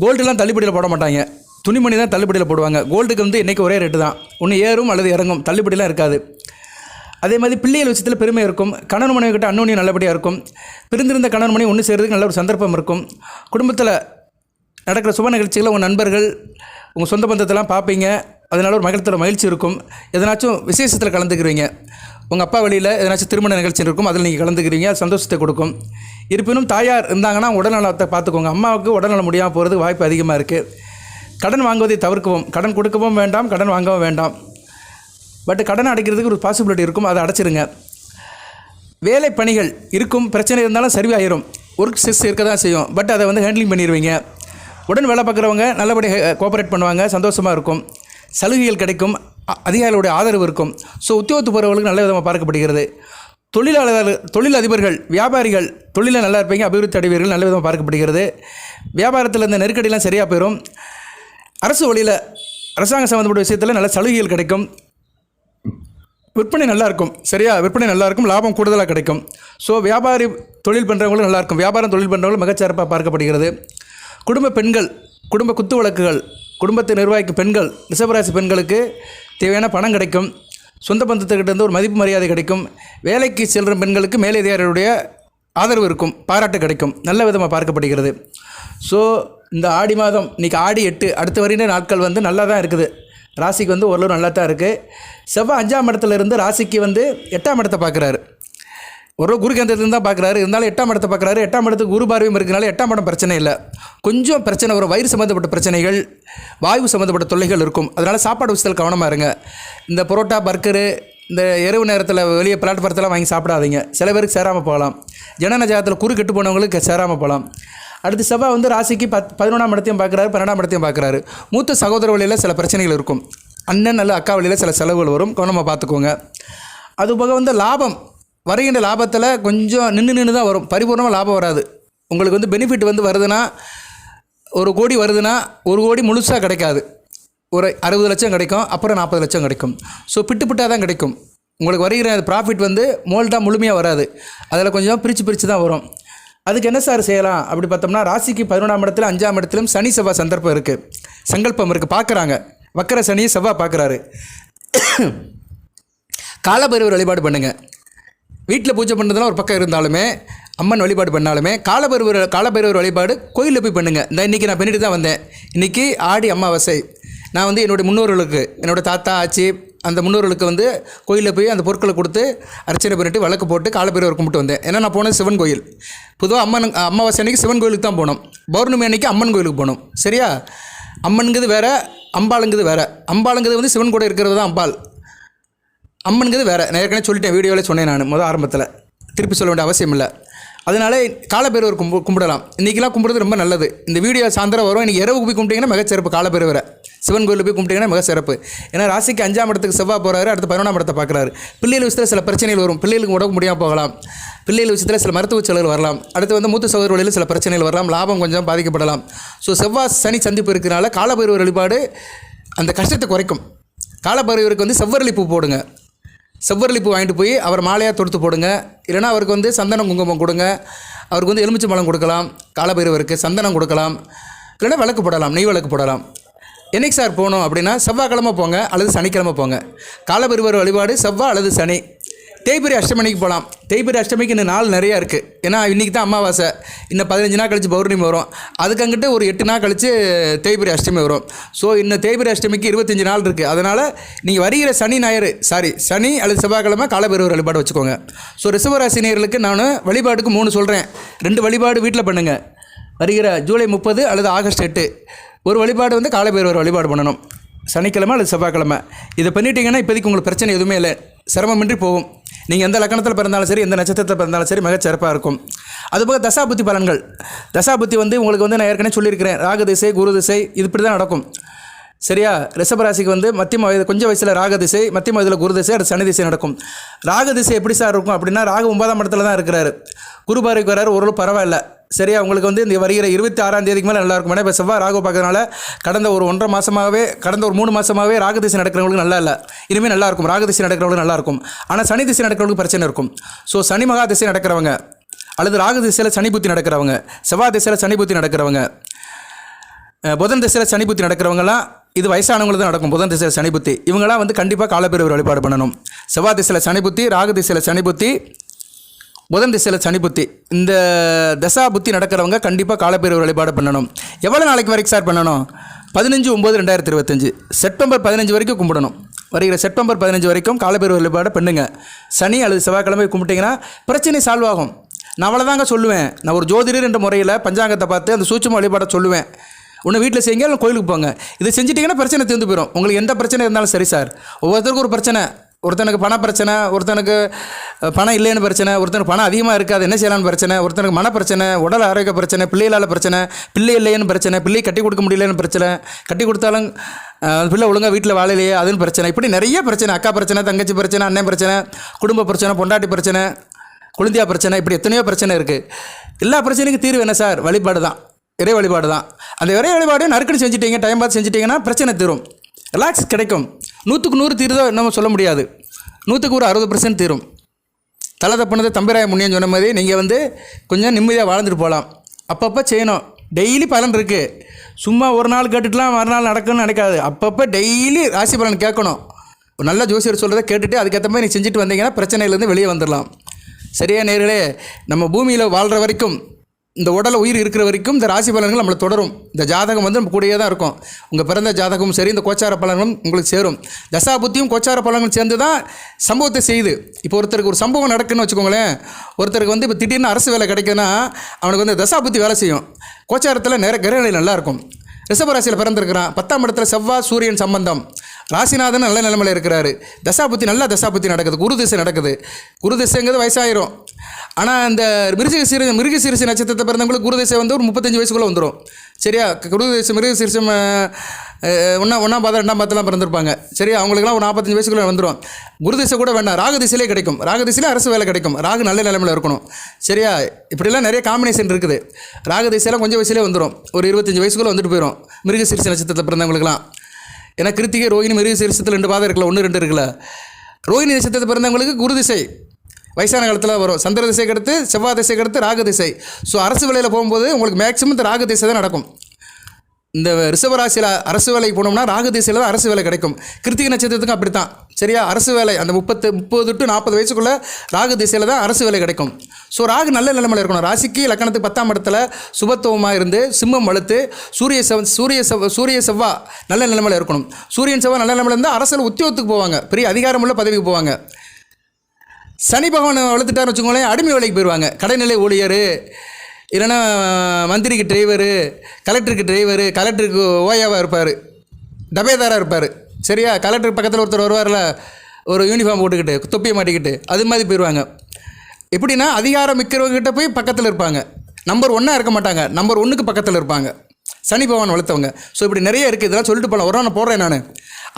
கோல்டுலாம் தள்ளுபடியில் போட மாட்டாங்க, துணிமணி தான் தள்ளுபடியில் போடுவாங்க. கோல்டுக்கு வந்து இன்றைக்கி ஒரே ரேட்டு தான், ஒன்று ஏறும் அல்லது இறங்கும், தள்ளுபடிலாம் இருக்காது. அதே மாதிரி பிள்ளைகள் விஷயத்தில் பெருமை இருக்கும். கணவன் மனைவி கிட்ட அன்னோன்யம் நல்லபடியாக இருக்கும். பிரிந்திருந்த கணவன் மனைவி ஒன்று சேர்றதுக்கு நல்ல ஒரு சந்தர்ப்பம் இருக்கும். குடும்பத்தில் நடக்கிற சுப நிகழ்ச்சிகளை உங்கள் நண்பர்கள், உங்கள் சொந்த பந்தத்தெல்லாம் பார்ப்பீங்க. அதனால ஒரு மகிழ்ச்சி இருக்கும். எதனாச்சும் விசேஷத்தில் கலந்துக்கிறீங்க. உங்கள் அப்பா வழியில் எதனாச்சும் திருமண நிகழ்ச்சி இருக்கும், அதில் நீங்கள் கலந்துக்கிறீங்க. அது சந்தோஷத்தை கொடுக்கும். இருப்பினும் தாயார் இருந்தாங்கன்னா உடல்நலத்தை பார்த்துக்கோங்க. அம்மாவுக்கு உடல்நலம் முடியாமல் போகிறதுக்கு வாய்ப்பு அதிகமாக இருக்குது. கடன் வாங்குவதை தவிர்க்கவும். கடன் கொடுக்கவும் வேண்டாம், கடன் வாங்கவும் வேண்டாம். பட் கடன் அடைக்கிறதுக்கு ஒரு பாசிபிலிட்டி இருக்கும், அதை அடைச்சிருங்க. வேலை பணிகள் இருக்கும், பிரச்சனை இருந்தாலும் சரிவாயிரும். ஒர்க் ஸ்ட்ரெஸ் இருக்க தான் செய்யும், பட் அதை வந்து ஹேண்ட்லிங் பண்ணிடுவீங்க. உடன் வேலை பார்க்குறவங்க நல்லபடியாக கோஆப்ரேட் பண்ணுவாங்க, சந்தோஷமாக இருக்கும். சலுகைகள் கிடைக்கும், அதிகாரிகளுடைய ஆதரவு இருக்கும். ஸோ உத்தியோகத்து போகிறவர்களுக்கு நல்ல விதமாக பார்க்கப்படுகிறது. தொழில் அதிபர்கள், வியாபாரிகள் தொழிலில் நல்லா இருப்பீங்க, அபிவிருத்தி அடைவீர்கள், நல்ல விதமாக பார்க்கப்படுகிறது. வியாபாரத்தில் இந்த நெருக்கடிலாம் சரியாக போயிடும். அரசு வழியில் அரசாங்க சம்மந்தப்பட்ட விஷயத்தில் நல்ல சலுகைகள் கிடைக்கும். விற்பனை நல்லாயிருக்கும். சரியா? விற்பனை நல்லாயிருக்கும், லாபம் கூடுதலாக கிடைக்கும். ஸோ வியாபாரி தொழில் பண்ணுறவங்களும் நல்லாயிருக்கும். வியாபாரம் தொழில் பண்ணுறவங்களும் மிகச்சிறப்பாக பார்க்கப்படுகிறது. குடும்ப பெண்கள், குடும்ப குத்து வழக்குகள், குடும்பத்தை நிர்வாகிக்கும் பெண்கள், ரிஷபராசி பெண்களுக்கு தேவையான பணம் கிடைக்கும், சொந்த பந்தத்துக்கிட்ட இருந்து ஒரு மதிப்பு மரியாதை கிடைக்கும், வேலைக்கு செல்கிற பெண்களுக்கு மேலதிகாரிகளுடைய ஆதரவு இருக்கும், பாராட்டு கிடைக்கும், நல்ல விதமாக பார்க்கப்படுகிறது. ஸோ இந்த ஆடி மாதம் இன்றைக்கி ஆடி 8, அடுத்த வரையின நாட்கள் வந்து நல்லா தான் இருக்குது. ராசிக்கு வந்து ஓரளவு நல்லா தான் இருக்குது. செவ்வாய் 5ஆம் இடத்துல இருந்து ராசிக்கு வந்து 8ஆம் இடத்தை பார்க்குறாரு. ஒரு குரு கேந்திரத்துலேருந்து தான் பார்க்குறாரு, இருந்தாலும் 8ஆம் இடத்தை பார்க்குறாரு. 8ஆம் இடத்துக்கு குரு பார்வையும் இருக்கிறனால 8ஆம் இடம் பிரச்சனை இல்லை. கொஞ்சம் பிரச்சனை வரும், வயிறு சம்மந்தப்பட்ட பிரச்சனைகள், வாயு சம்மந்தப்பட்ட தொல்லைகள் இருக்கும். அதனால் சாப்பாடு விஷயத்தில் கவனமாக இருங்க. இந்த பரோட்டா, பர்கரு, இந்த இரவு நேரத்தில் வெளியே பிளாட்ஃபாரத்தெல்லாம் வாங்கி சாப்பிடாதீங்க. சில பேருக்கு சேராமல் போகலாம். ஜனன ஜாதகத்தில் குறு கெட்டு போனவங்களுக்கு சேராமல் போகலாம். அடுத்து செவ்வாய் வந்து ராசிக்கு 11ஆம் இடத்தையும் பார்க்குறாரு, 12ஆம் இடத்தையும் பார்க்குறாரு. மூத்த சகோதர வழியில் சில பிரச்சனைகள் இருக்கும். அண்ணன் அல்ல அக்கா வழியில் சில செலவுகள் வரும், கவனமாக பார்த்துக்கோங்க. அதுபோக வந்து லாபம், வருகின்ற லாபத்தில் கொஞ்சம் நின்று தான் வரும், பரிபூர்ணமாக லாபம் வராது. உங்களுக்கு வந்து பெனிஃபிட் வந்து வருதுன்னா, 1 கோடி வருதுன்னா 1 கோடி முழுசாக கிடைக்காது. ஒரு 60 லட்சம் கிடைக்கும், அப்புறம் 40 லட்சம் கிடைக்கும். ஸோ பிட்டாக தான் கிடைக்கும். உங்களுக்கு வருகிற ப்ராஃபிட் வந்து மோல்டாக முழுமையாக வராது, அதில் கொஞ்சம் பிரித்து தான் வரும். அதுக்கு என்ன சார் செய்யலாம் அப்படி பார்த்தோம்னா, ராசிக்கு 11ஆம் இடத்துல 5ஆம் இடத்துலையும் சனி செவ்வாய் சந்தர்ப்பம் இருக்குது, சங்கல்பம் இருக்குது, பார்க்குறாங்க. வக்கர சனியை செவ்வாய் பார்க்குறாரு. காலபைரவர் வழிபாடு பண்ணுங்கள். வீட்டில் பூஜை பண்ணுறதுலாம் ஒரு பக்கம் இருந்தாலுமே, அம்மன் வழிபாடு பண்ணாலுமே காலபைரவர் வழிபாடு கோயிலில் போய் பண்ணுங்கள். இந்த இன்றைக்கி நான் பண்ணிட்டு தான் வந்தேன். இன்றைக்கி ஆடி அமாவாசை. நான் வந்து என்னுடைய முன்னோர்களுக்கு, என்னோடய தாத்தா ஆச்சி அந்த முன்னோர்களுக்கு வந்து கோயிலில் போய் அந்த பொருட்களை கொடுத்து அர்ச்சனை பண்ணிட்டு விளக்கு போட்டு காலபைரவர் கும்பிட்டு வந்தேன். ஏன்னா நான் போனது சிவன் கோயில். பொதுவாக அமாவாசை அன்றைக்கி சிவன் கோயிலுக்கு தான் போனோம், பௌர்ணமி அன்றைக்கி அம்மன் கோயிலுக்கு போகணும். சரியா? அம்மனுங்கிறது வேறு, அம்பாளுங்கிறது வேறு. அம்பாளுங்கிறது வந்து சிவன் கூட இருக்கிறது தான் அம்பாள். அம்மனுங்கிறது வேறு. நான் ஏற்கனவே சொல்லிட்டேன், வீடியோவில் சொன்னேன் நான் ஆரம்பத்தில், திருப்பி சொல்ல வேண்டிய அவசியம் இல்லை. அதனால் காலபைரவர் கும்பிடலாம். இன்றைக்கெலாம் கும்பிடுறது ரொம்ப நல்லது. இந்த வீடியோ சாயந்தரம் வரும். இன்றைக்கி இரவு போய் கும்பிட்டிங்கன்னா மிகச்சிறப்பு. காலபைரவரை சிவன் கோயிலில் போய் கும்பிட்டிங்கன்னா மிக சிறப்பு. ஏன்னா ராசிக்கு 5ஆம் இடத்துக்கு செவ்வாய் போகிறாரு, அடுத்து 11ஆம் இடத்தை பார்க்குறாரு. பிள்ளைகள் விஷயத்தில் சில பிரச்சனைகள் வரும், பிள்ளைகளுக்கு உடம்பு முடியாமல் போகலாம், பிள்ளைகள் விஷயத்தில் சில மருத்துவ செலவுகள் வரலாம். அடுத்து வந்து மூத்த சகோதர வழியில் சில பிரச்சனைகள் வரலாம், லாபம் கொஞ்சம் பாதிக்கப்படலாம். ஸோ செவ்வாய் சனி சந்திப்பு இருக்கிறனால காலபைரவர் வழிபாடு அந்த கஷ்டத்தை குறைக்கும். காலபைரவருக்கு வந்து செவ்வரளி பூ போடுங்க. செவ்வரளி பூ வாங்கிட்டு போய் அவர் மாலையாக தொடுத்து போடுங்க. இல்லைனா அவருக்கு வந்து சந்தனம் குங்குமம் கொடுங்க. அவருக்கு வந்து எலுமிச்சை பழம் கொடுக்கலாம், காலபைரவருக்கு சந்தனம் கொடுக்கலாம். இல்லைனா விளக்கு போடலாம், நெய் விளக்கு போடலாம். என்னைக்கு சார் போகணும் அப்படின்னா, செவ்வாய்க்கிழமை போங்க அல்லது சனிக்கிழமை போங்க. காலபைரவர் வழிபாடு செவ்வாய் அல்லது சனி. தேய்பிரி அஷ்டமிக்கு போகலாம். தேய்பிரி அஷ்டமிக்கு இன்னும் நாள் நிறையா இருக்குது. ஏன்னா இன்றைக்கி தான் அமாவாசை, இன்னும் 15 நாள் கழித்து பௌர்ணமி வரும். அதுக்கு அங்கிட்டு ஒரு 8 நாள் கழித்து தேய்பிரி அஷ்டமி வரும். ஸோ இன்னும் தேய்பிரி அஷ்டமிக்கு 25 நாள் இருக்குது. அதனால் நீங்கள் வருகிற சனி அல்லது செவ்வாய்க்கிழமை காலபைரவர் வழிபாடு வச்சுக்கோங்க. ஸோ ரிஷபராசி நேயர்களுக்கு நான் வழிபாடுக்கு 3 சொல்கிறேன். 2 வழிபாடு வீட்டில் பண்ணுங்கள். வருகிற ஜூலை 30 அல்லது ஆகஸ்ட் 8 ஒரு வழிபாடு வந்து காலபைரவர் வழிபாடு பண்ணணும், சனிக்கிழமை அல்லது செவ்வாய்க்கிழமை. இதை பண்ணிட்டீங்கன்னா இப்போதைக்கு உங்களுக்கு பிரச்சனை எதுவுமே இல்லை, சிரமமின்றி போகும். நீங்கள் எந்த லக்கணத்தில் பிறந்தாலும் சரி, எந்த நட்சத்திரத்தில் பிறந்தாலும் சரி, மிகச் சிறப்பாக இருக்கும். அதுபோக தசாபுத்தி பலன்கள். தசாபுத்தி வந்து உங்களுக்கு வந்து நான் ஏற்கனவே சொல்லியிருக்கிறேன், ராகு திசை, குரு திசை, இது இப்படி தான் நடக்கும். சரியா? ரிஷபராசிக்கு வந்து மத்தியம வயது, கொஞ்சம் வயசில் ராக திசை, மத்தியம வயதில் குரு திசை, அடுத்து சனி திசை நடக்கும். ராக திசை எப்படி சார் இருக்கும் அப்படின்னா, ராகு 9ஆம் இடத்துல தான் இருக்கிறாரு, குரு பார்வைக்கு வராரு, ஓரளவு பரவாயில்ல. சரியா? உங்களுக்கு வந்து இந்த வருகிற 26ஆம் தேதிக்கு மேலே நல்லாயிருக்கும். ஏன்னா இப்போ செவ்வாய் ராகு பார்க்கறதுனால கடந்த ஒரு 1.5 மாதமாகவே, கடந்த ஒரு 3 மாதமாகவே ராகு திசை நடக்கிறவங்களுக்கு நல்லா இல்லை. இனிமேல் நல்லாயிருக்கும். ராகு திசை நடக்கிறவங்களுக்கு நல்லாயிருக்கும். ஆனால் சனி திசை நடக்கிறவங்களுக்கு பிரச்சனை இருக்கும். ஸோ சனி மகா திசை நடக்கிறவங்க, அல்லது ராகு திசையில் சனி புத்தி நடக்கிறவங்க, செவ்வாய் திசையில் சனி புத்தி நடக்கிறவங்க, புதன் திசையில் சனி புத்தி நடக்கிறவங்கலாம், இது வயசானவங்களுக்கு தான் நடக்கும். புதன் திசையில் சனி புத்தி, இவங்களாம் வந்து கண்டிப்பாக காலபைரவர் வழிபாடு பண்ணணும். செவ்வாய் திசையில் சனி புத்தி, ராகு திசையில் சனி புத்தி, புதன் திசையில் சனி புத்தி, இந்த தசா புத்தி நடக்கிறவங்க கண்டிப்பாக காலபைரவர் வழிபாடு பண்ணணும். எவ்வளோ நாளைக்கு வரைக்கும் சார் பண்ணணும்? 15/9/2025 செப்டம்பர் 15 வரைக்கும் கும்பிடணும். வருகிற செப்டம்பர் 15 வரைக்கும் காலபைரவர் வழிபாடு பண்ணுங்கள். சனி அல்லது செவ்வாய்க்கிழமை கும்பிட்டிங்கன்னா பிரச்சனை சால்வ் ஆகும். நான் அவ்வளோதாங்க சொல்லுவேன். நான் ஒரு ஜோதிடர் என்ற முறையில் பஞ்சாங்கத்தை பார்த்து அந்த சூட்சும வழிபாடை சொல்லுவேன். ஒன்று வீட்டில் செய்யுங்க, இல்லை கோயிலுக்கு போங்க. இதை செஞ்சிட்டிங்கன்னா பிரச்சனை தீர்ந்து போயிடும். உங்களுக்கு எந்த பிரச்சனை இருந்தாலும் சரி சார். ஒவ்வொருத்தருக்கும் ஒரு பிரச்சனை. ஒருத்தனுக்கு பண பிரச்சனை, ஒருத்தனுக்கு பணம் இல்லைன்னு பிரச்சனை, ஒருத்தனுக்கு பணம் அதிகமாக இருக்காது என்ன செய்யலான்னு பிரச்சனை, ஒருத்தனுக்கு மன பிரச்சனை, உடல் ஆரோக்கிய பிரச்சனை, பிள்ளைகளால் பிரச்சனை, பிள்ளை இல்லைன்னு பிரச்சனை, பிள்ளை கட்டி கொடுக்க முடியலன்னு பிரச்சனை, கட்டி கொடுத்தாலும் பிள்ளை ஒழுங்காக வீட்டில் வாழலையே அதுன்னு பிரச்சனை. இப்படி நிறைய பிரச்சனை, அக்கா பிரச்சனை, தங்கச்சி பிரச்சனை, அண்ணன் பிரச்சனை, குடும்ப பிரச்சனை, பொண்டாட்டி பிரச்சனை, குழந்தையா பிரச்சனை, இப்படி எத்தனையோ பிரச்சனை இருக்குது. எல்லா பிரச்சனைக்கும் தீர்வு என்ன சார்? வழிபாடு தான், இறை வழிபாடு தான். அந்த இறை வழிபாடு நறுக்கடி செஞ்சுட்டீங்க, டைம் பார்த்து செஞ்சுட்டிங்கன்னா பிரச்சனை தீரும், ரிலாக்ஸ் கிடைக்கும். 100க்கு 100 தீர்தோ நம்ம சொல்ல முடியாது, 100க்கு ஒரு 60% தீரும். தலை தப்புனது தம்பிராய முன்னியன்னு சொன்ன மாதிரி நீங்கள் வந்து கொஞ்சம் நிம்மதியாக வாழ்ந்துட்டு போகலாம். அப்பப்போ செய்யணும். டெய்லி பலன் இருக்குது. சும்மா ஒரு நாள் கேட்டுட்டுலாம் மறுநாள் நடக்குன்னு நினைக்காது. அப்பப்போ டெய்லி ராசி பலன் கேட்கணும். ஒரு நல்ல ஜோசியர் சொல்கிறத கேட்டுட்டு அதுக்கேற்ற மாதிரி நீ செஞ்சுட்டு வந்தீங்கன்னா பிரச்சனையிலேருந்து வெளியே வந்துடலாம். சரியா நேர்களே, நம்ம பூமியில் வாழ்கிற வரைக்கும், இந்த உடலை உயிர் இருக்கிற வரைக்கும் இந்த ராசி பலன்கள் நம்மளை தொடரும். இந்த ஜாதகம் வந்து நம்ம கூடயே தான் இருக்கும். உங்கள் பிறந்த ஜாதகமும் சரி, இந்த கோச்சார பலன்களும் உங்களுக்கு சேரும். தசாபுத்தியும் கோச்சார பலன்களும் சேர்ந்து தான் சம்பவத்தை செய்யுது. இப்போ ஒருத்தருக்கு ஒரு சம்பவம் நடக்குன்னு வச்சுக்கோங்களேன். ஒருத்தருக்கு வந்து இப்போ திடீர்னு அரசு வேலை கிடைக்குன்னா அவனுக்கு வந்து தசாபுத்தி வேலை செய்யும். கோச்சாரத்தில் நேர கிரகநிலை நல்லாயிருக்கும். ரிஷபராசியில் பிறந்திருக்கிறான், 10ஆம் இடத்துல செவ்வாய் சூரியன் சம்பந்தம், ராசிநாதன் நல்ல நிலைமையில் இருக்கிறாரு, தசாபுத்தி நல்ல தசாபுத்தி நடக்குது, குரு திசை நடக்குது. குரு திசைங்கிறது வயசாயிரும். ஆனால் இந்த மிருகசீரிஷ நட்சத்திரத்தை பிறந்தவங்களுக்கு குரு திசை வந்து ஒரு 35 வயசுக்குள்ளே வந்துடும். சரியா, குரு திசை மிருகசீரிஷம் ஒன்றாம் பாதம் 2ஆம் பாதத்தெல்லாம் பிறந்திருப்பாங்க. சரியா, அவங்களுக்குலாம் ஒரு 45 வயசுக்குள்ளே வந்துடும். குரு திசை கூட வேண்டாம், ராகு திசையிலே கிடைக்கும். ராகு திசையிலே அரசு வேலை கிடைக்கும். ராகு நல்ல நிலைமையில் இருக்கணும். சரியா, இப்படிலாம் நிறைய காம்பினேஷன் இருக்குது. ராகு திசையெல்லாம் கொஞ்சம் வயசுலேயே வந்துடும். ஒரு 25 வயசுக்குள்ளே வந்துட்டு போயிடும் மிருகசீரிஷ நட்சத்திரத்தை பிறந்தவங்களுக்குலாம். ஏன்னா கிருத்திகை ரோகிணி மிருகசீரிஷத்தில் 2 பாதம் இருக்குல்ல, 1 2 இருக்குல்ல. ரோகிணி நட்சத்திரத்தை பிறந்தவங்களுக்கு குரு திசை வயசான காலத்தில் வரும். சந்திர திசைக்கு அடுத்து செவ்வாய் திசைக்கு அடுத்து ராகு திசை. ஸோ அரசு வேலையில் போகும்போது உங்களுக்கு மேக்ஸிமம் இந்த ராகு திசை தான் நடக்கும். இந்த ரிஷபராசியில் அரசு வேலைக்கு போனோம்னா ராகு திசையில் தான் அரசு வேலை கிடைக்கும். கிருத்திகை நட்சத்திரத்துக்கும் அப்படி தான். சரியா, அரசு வேலை அந்த 30 to 40 வயசுக்குள்ளே ராகு திசையில் தான் அரசு வேலை கிடைக்கும். ஸோ ராகு நல்ல நிலைமையில் இருக்கணும். ராசிக்கு லக்கணத்துக்கு 10ஆம் இடத்துல சுபத்துவமாக இருந்து சிம்மம் வலுத்து சூரிய செவ்வா நல்ல நிலைமையில் இருக்கணும். சூரியன் செவ்வாய் நல்ல நிலைமையில் இருந்தால் அரசியல் உத்தியோகத்துக்கு போவாங்க, பெரிய அதிகாரமுள்ள பதவிக்கு போவாங்க. சனி பகவான் வளர்த்துட்டான்னு வச்சுக்கோங்களேன், அடிமை வேலைக்கு போயிடுவாங்க. கடைநிலை ஊழியர், இல்லைன்னா மந்திரிக்கு டிரைவரு, கலெக்டருக்கு டிரைவரு, கலெக்டருக்கு ஓயாவாக இருப்பார், டபேதாராக இருப்பார். சரியா, கலெக்டர் பக்கத்தில் ஒருத்தர் வருவார்ல, ஒரு யூனிஃபார்ம் போட்டுக்கிட்டு தொப்பியை மாட்டிக்கிட்டு, அது மாதிரி போயிடுவாங்க. எப்படின்னா அதிகாரம் மிக்கிறவங்ககிட்ட போய் பக்கத்தில் இருப்பாங்க. நம்பர் 1 இருக்க மாட்டாங்க, நம்பர் 1க்கு பக்கத்தில் இருப்பாங்க. சனி பகவான் வளர்த்தவங்க. ஸோ இப்படி நிறைய இருக்குது. இதெல்லாம் சொல்லிட்டு போகலாம். ஒரு நான் போடுறேன். நான்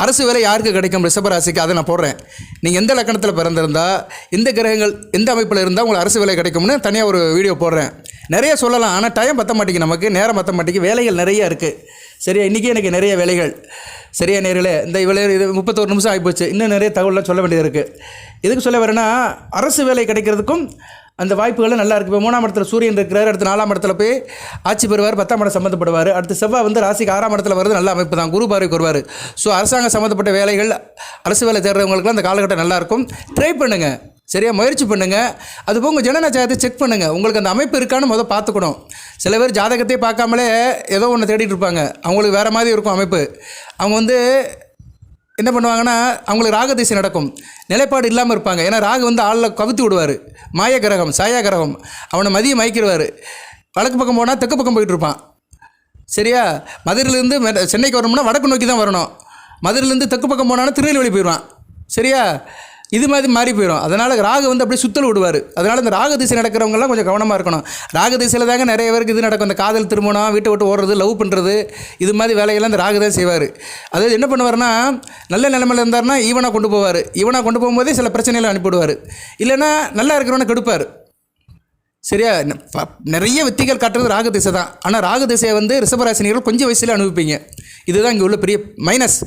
அரசு வேலை யாருக்கு கிடைக்கும் ரிஷபராசிக்கு, அதை நான் போடுறேன். நீங்கள் எந்த லக்கணத்தில் பிறந்திருந்தால், எந்த கிரகங்கள் எந்த அமைப்பில் இருந்தால் உங்களுக்கு அரசு வேலை கிடைக்கும்னு தனியாக ஒரு வீடியோ போடுறேன். நிறைய சொல்லலாம், ஆனால் டைம் பற்ற மாட்டேங்குது, நமக்கு நேரம் பற்ற மாட்டேங்குது, வேலைகள் நிறைய இருக்குது. சரியா, இன்றைக்கி எனக்கு நிறைய வேலைகள். சரியா நேரில் இந்த இது 31 நிமிஷம் ஆகிப்போச்சு. இன்னும் நிறைய தகவலாம் சொல்ல வேண்டியது இருக்குது. எதுக்கு சொல்ல வரேன்னா, அரசு வேலை கிடைக்கிறதுக்கும் அந்த வாய்ப்புகளும் நல்லா இருக்குது. இப்போ 3ஆம் இடத்துல சூரியன் இருக்கிறார், அடுத்து 4ஆம் இடத்துல போய் ஆட்சி பெறுவார், 10ஆம் இடம் சம்மந்தப்படுவார். அடுத்து செவ்வாய் வந்து ராசிக்கு 6ஆம் இடத்துல வருது, நல்ல அமைப்பு தான், குரு பார்வைக்கு வருவார். ஸோ அரசாங்கம் சம்மந்தப்பட்ட வேலைகள், அரசு வேலை தேடுறவங்களுக்குலாம் அந்த காலகட்டம் நல்லாயிருக்கும். ட்ரை பண்ணுங்கள். சரியா, முயற்சி பண்ணுங்கள். அது போக உங்கள் ஜனன ஜாதகத்தை செக் பண்ணுங்கள். உங்களுக்கு அந்த அமைப்பு இருக்கான்னு முதல் பார்த்துக்கணும். சில பேர் ஜாதகத்தையே பார்க்காமலே ஏதோ ஒன்று தேடிட்டு இருப்பாங்க. அவங்களுக்கு வேறு மாதிரி இருக்கும் அமைப்பு. அவங்க வந்து என்ன பண்ணுவாங்கன்னா, அவங்களுக்கு ராக திசை நடக்கும், நிலைப்பாடு இல்லாமல் இருப்பாங்க. ஏன்னா ராகு வந்து ஆளில் கவித்து விடுவார், மாய கிரகம், சாயா கிரகம், அவனை மதியம் மயக்கிடுவார். வடக்கு பக்கம் போனால் தெற்கு பக்கம் போயிட்டு இருப்பான். சரியா, மதுரையிலேருந்து சென்னைக்கு வரணும்னா வடக்கு நோக்கி தான் வரணும். மதுரையிலேருந்து தெற்கு பக்கம் போனாலும் திருநெல்வேலி போயிடுவான். சரியா, இது மாதிரி மாறி போயிடும். அதனால் ராகு வந்து அப்படியே சுத்தல் விடுவார். அதனால் இந்த ராக திசை நடக்கிறவங்கலாம் கொஞ்சம் கவனமாக இருக்கணும். ராக திசையில் தாங்க நிறைய பேருக்கு இது நடக்கும். இந்த காதல் திருமணம், வீட்டை விட்டு ஓடுறது, லவ் பண்ணுறது, இது மாதிரி வேலையெல்லாம் இந்த ராகு தான் செய்வார். அதாவது என்ன பண்ணுவார்னா, நல்ல நிலைமையில் இருந்தார்னா ஈவனாக கொண்டு போவார். ஈவனாக கொண்டு போகும்போதே சில பிரச்சனைகளை அனுப்பிவிடுவார். இல்லைன்னா நல்லா இருக்கிறவனை கெடுப்பார். சரியா, நிறைய வித்திகள் காட்டுறது ராகு திசை தான். ஆனால் ராகு திசையை வந்து ரிஷபராசினியர்கள் கொஞ்சம் வயசுல அனுபவிப்பீங்க. இதுதான் இங்கே உள்ள பெரிய மைனஸ்,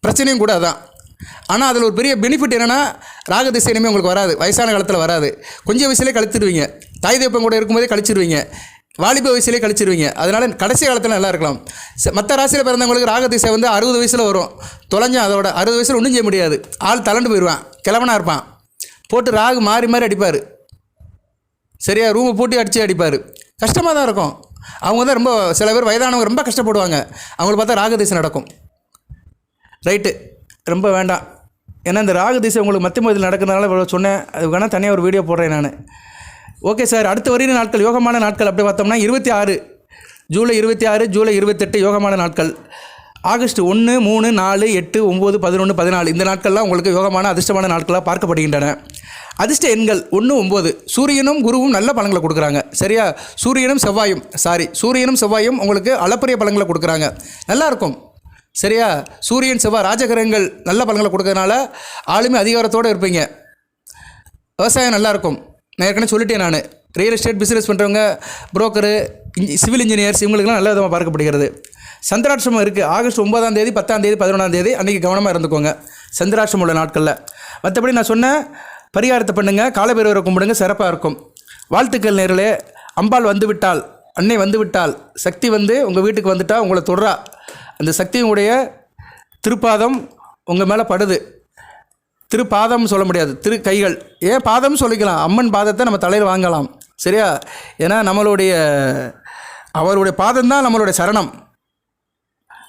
பிரச்சனையும் கூட அதான். ஆனால் அதில் ஒரு பெரிய பெனிஃபிட் என்னென்னா, ராக திசை இனிமேல் உங்களுக்கு வராது, வயசான காலத்தில் வராது. கொஞ்சம் வயசுலேயே கழிச்சிடுவீங்க. தாய் தேப்பம் கூட இருக்கும்போதே கழிச்சிடுவீங்க, வாலிப வயசுலேயே கழிச்சிடுவீங்க. அதனால் கடைசி காலத்தில் நல்லா இருக்கலாம். மற்ற ராசியில் பிறந்தவங்களுக்கு ராக திசை வந்து 60 வயசில் வரும். தொலைஞ்சா அதோட 60 வயசில் ஒன்றும் செய்ய முடியாது. ஆள் தளண்டு போயிடுவான், கிழவனாக இருப்பான். போட்டு ராகு மாறி மாறி அடிப்பார். சரியா, ரூமை போட்டு அடிப்பார். கஷ்டமாக தான் இருக்கும். அவங்க தான் ரொம்ப, சில பேர் வயதானவங்க ரொம்ப கஷ்டப்படுவாங்க. அவங்கள பார்த்தா ராக திசை நடக்கும். ரைட்டு, ரொம்ப வேண்டாம். ஏன்னா இந்த ராகு திசை உங்களுக்கு மத்திய மதியில் நடக்கிறதுனால சொன்னேன். அது வேணால் தனியாக ஒரு வீடியோ போடுறேன் நான். ஓகே சார், அடுத்து வருகிற நாட்கள் யோகமான நாட்கள் அப்படி பார்த்தோம்னா 26 ஜூலை 26, ஜூலை 28 யோகமான நாட்கள். ஆகஸ்ட் 1, 3, 4, 8, 9, 11, 14 இந்த நாட்கள்லாம் உங்களுக்கு யோகமான அதிர்ஷ்டமான நாட்களாக பார்க்கப்படுகின்றன. அதிர்ஷ்ட எண்கள் 1, 9. சூரியனும் குருவும் நல்ல பலன்களை கொடுக்குறாங்க. சரியா, சூரியனும் செவ்வாயும் உங்களுக்கு அளப்பரிய பலன்களை கொடுக்குறாங்க. நல்லாயிருக்கும். சரியா, சூரியன் செவ்வாய் ராஜகிரகங்கள் நல்ல பலன்களை கொடுக்கறதுனால ஆளுமே அதிகாரத்தோடு இருப்பீங்க. விவசாயம் நல்லாயிருக்கும். நான் ஏற்கனவே சொல்லிட்டேன். நான் ரியல் எஸ்டேட் பிஸ்னஸ் பண்ணுறவங்க, புரோக்கரு, சிவில் இன்ஜினியர்ஸ், இவங்களுக்குலாம் நல்ல விதமாக பார்க்கப்படுகிறது. சந்திராட்சமம் இருக்குது. ஆகஸ்ட் 9ஆம் தேதி, 10ஆம் தேதி, 11ஆம் தேதி அன்றைக்கி கவனமாக இருந்துக்கோங்க சந்திராட்சமம் உள்ள நாட்களில். மற்றபடி நான் சொன்ன பரிகாரத்தை பண்ணுங்கள், காலபைரவரை கும்பிடுங்க, சிறப்பாக இருக்கும். வாழ்த்துக்கள் நேர்களே. அம்பாள் வந்துவிட்டால், அன்னை வந்துவிட்டால், சக்தி வந்து உங்கள் வீட்டுக்கு வந்துட்டால் உங்களை தொடரா. அந்த சக்தியினுடைய திருப்பாதம் உங்கள் மேலே படுது. திருப்பாதம் சொல்ல முடியாது, திரு கைகள். ஏன் பாதம் சொல்லிக்கலாம், அம்மன் பாதத்தை நம்ம தலையில் வாங்கலாம். சரியா? ஏன்னா அவருடைய பாதம் தான் நம்மளுடைய சரணம்.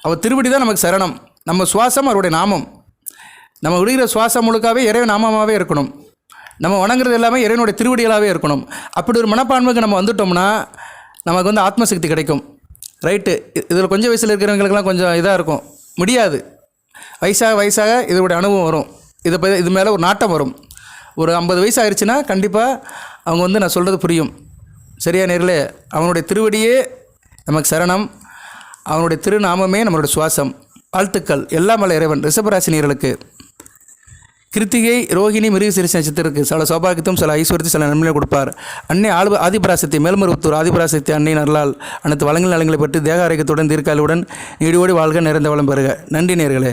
அவர் திருவடி தான் நமக்கு சரணம். நம்ம சுவாசம் அவருடைய நாமம். நம்ம விடுகிற சுவாசம் முழுக்காவே இறைவன் நாமமாகவே இருக்கணும். நம்ம வணங்குறது எல்லாமே இறைவனுடைய திருவடிகளாகவே இருக்கணும். அப்படி ஒரு மனப்பான்மைக்கு நம்ம வந்துட்டோம்னா நமக்கு ஆத்மசக்தி கிடைக்கும். ரைட்டு. இதில் கொஞ்சம் வயசில் இருக்கிறவங்களுக்கெல்லாம் கொஞ்சம் இதாக இருக்கும், முடியாது. வயசாக இதோடைய அனுபவம் வரும். இது மேலே ஒரு நாட்டம் வரும். ஒரு 50 வயசு ஆயிடுச்சுன்னா கண்டிப்பாக அவங்க நான் சொல்கிறது புரியும். சரியா நேர்களே? அவனுடைய திருவடியே நமக்கு சரணம், அவனுடைய திருநாமமே நம்மளுடைய சுவாசம். வாழ்த்துக்கள். எல்லாம் வல்ல இறைவன் ரிஷபராசி நேயர்களுக்கு கிருத்திகை, ரோகிணி, மிருகசீரிஷ நட்சத்திரருக்கு சில சௌபாகியத்தும் சில ஐஸ்வர்யத்தை சில நன்மையை கொடுப்பார். அன்னை ஆதிபராசக்தி மேல்மருவத்தூர் ஆதிபராசக்தி அன்னை நல்லால் அனைத்து வளங்கள் நலங்களை பற்றி தேக ஆரோக்கியத்துடன் தீர்க்காலுடன் நீடியோடி வாழ்க நிறைந்த வளம் பெறுக. நன்றி நேயர்களே.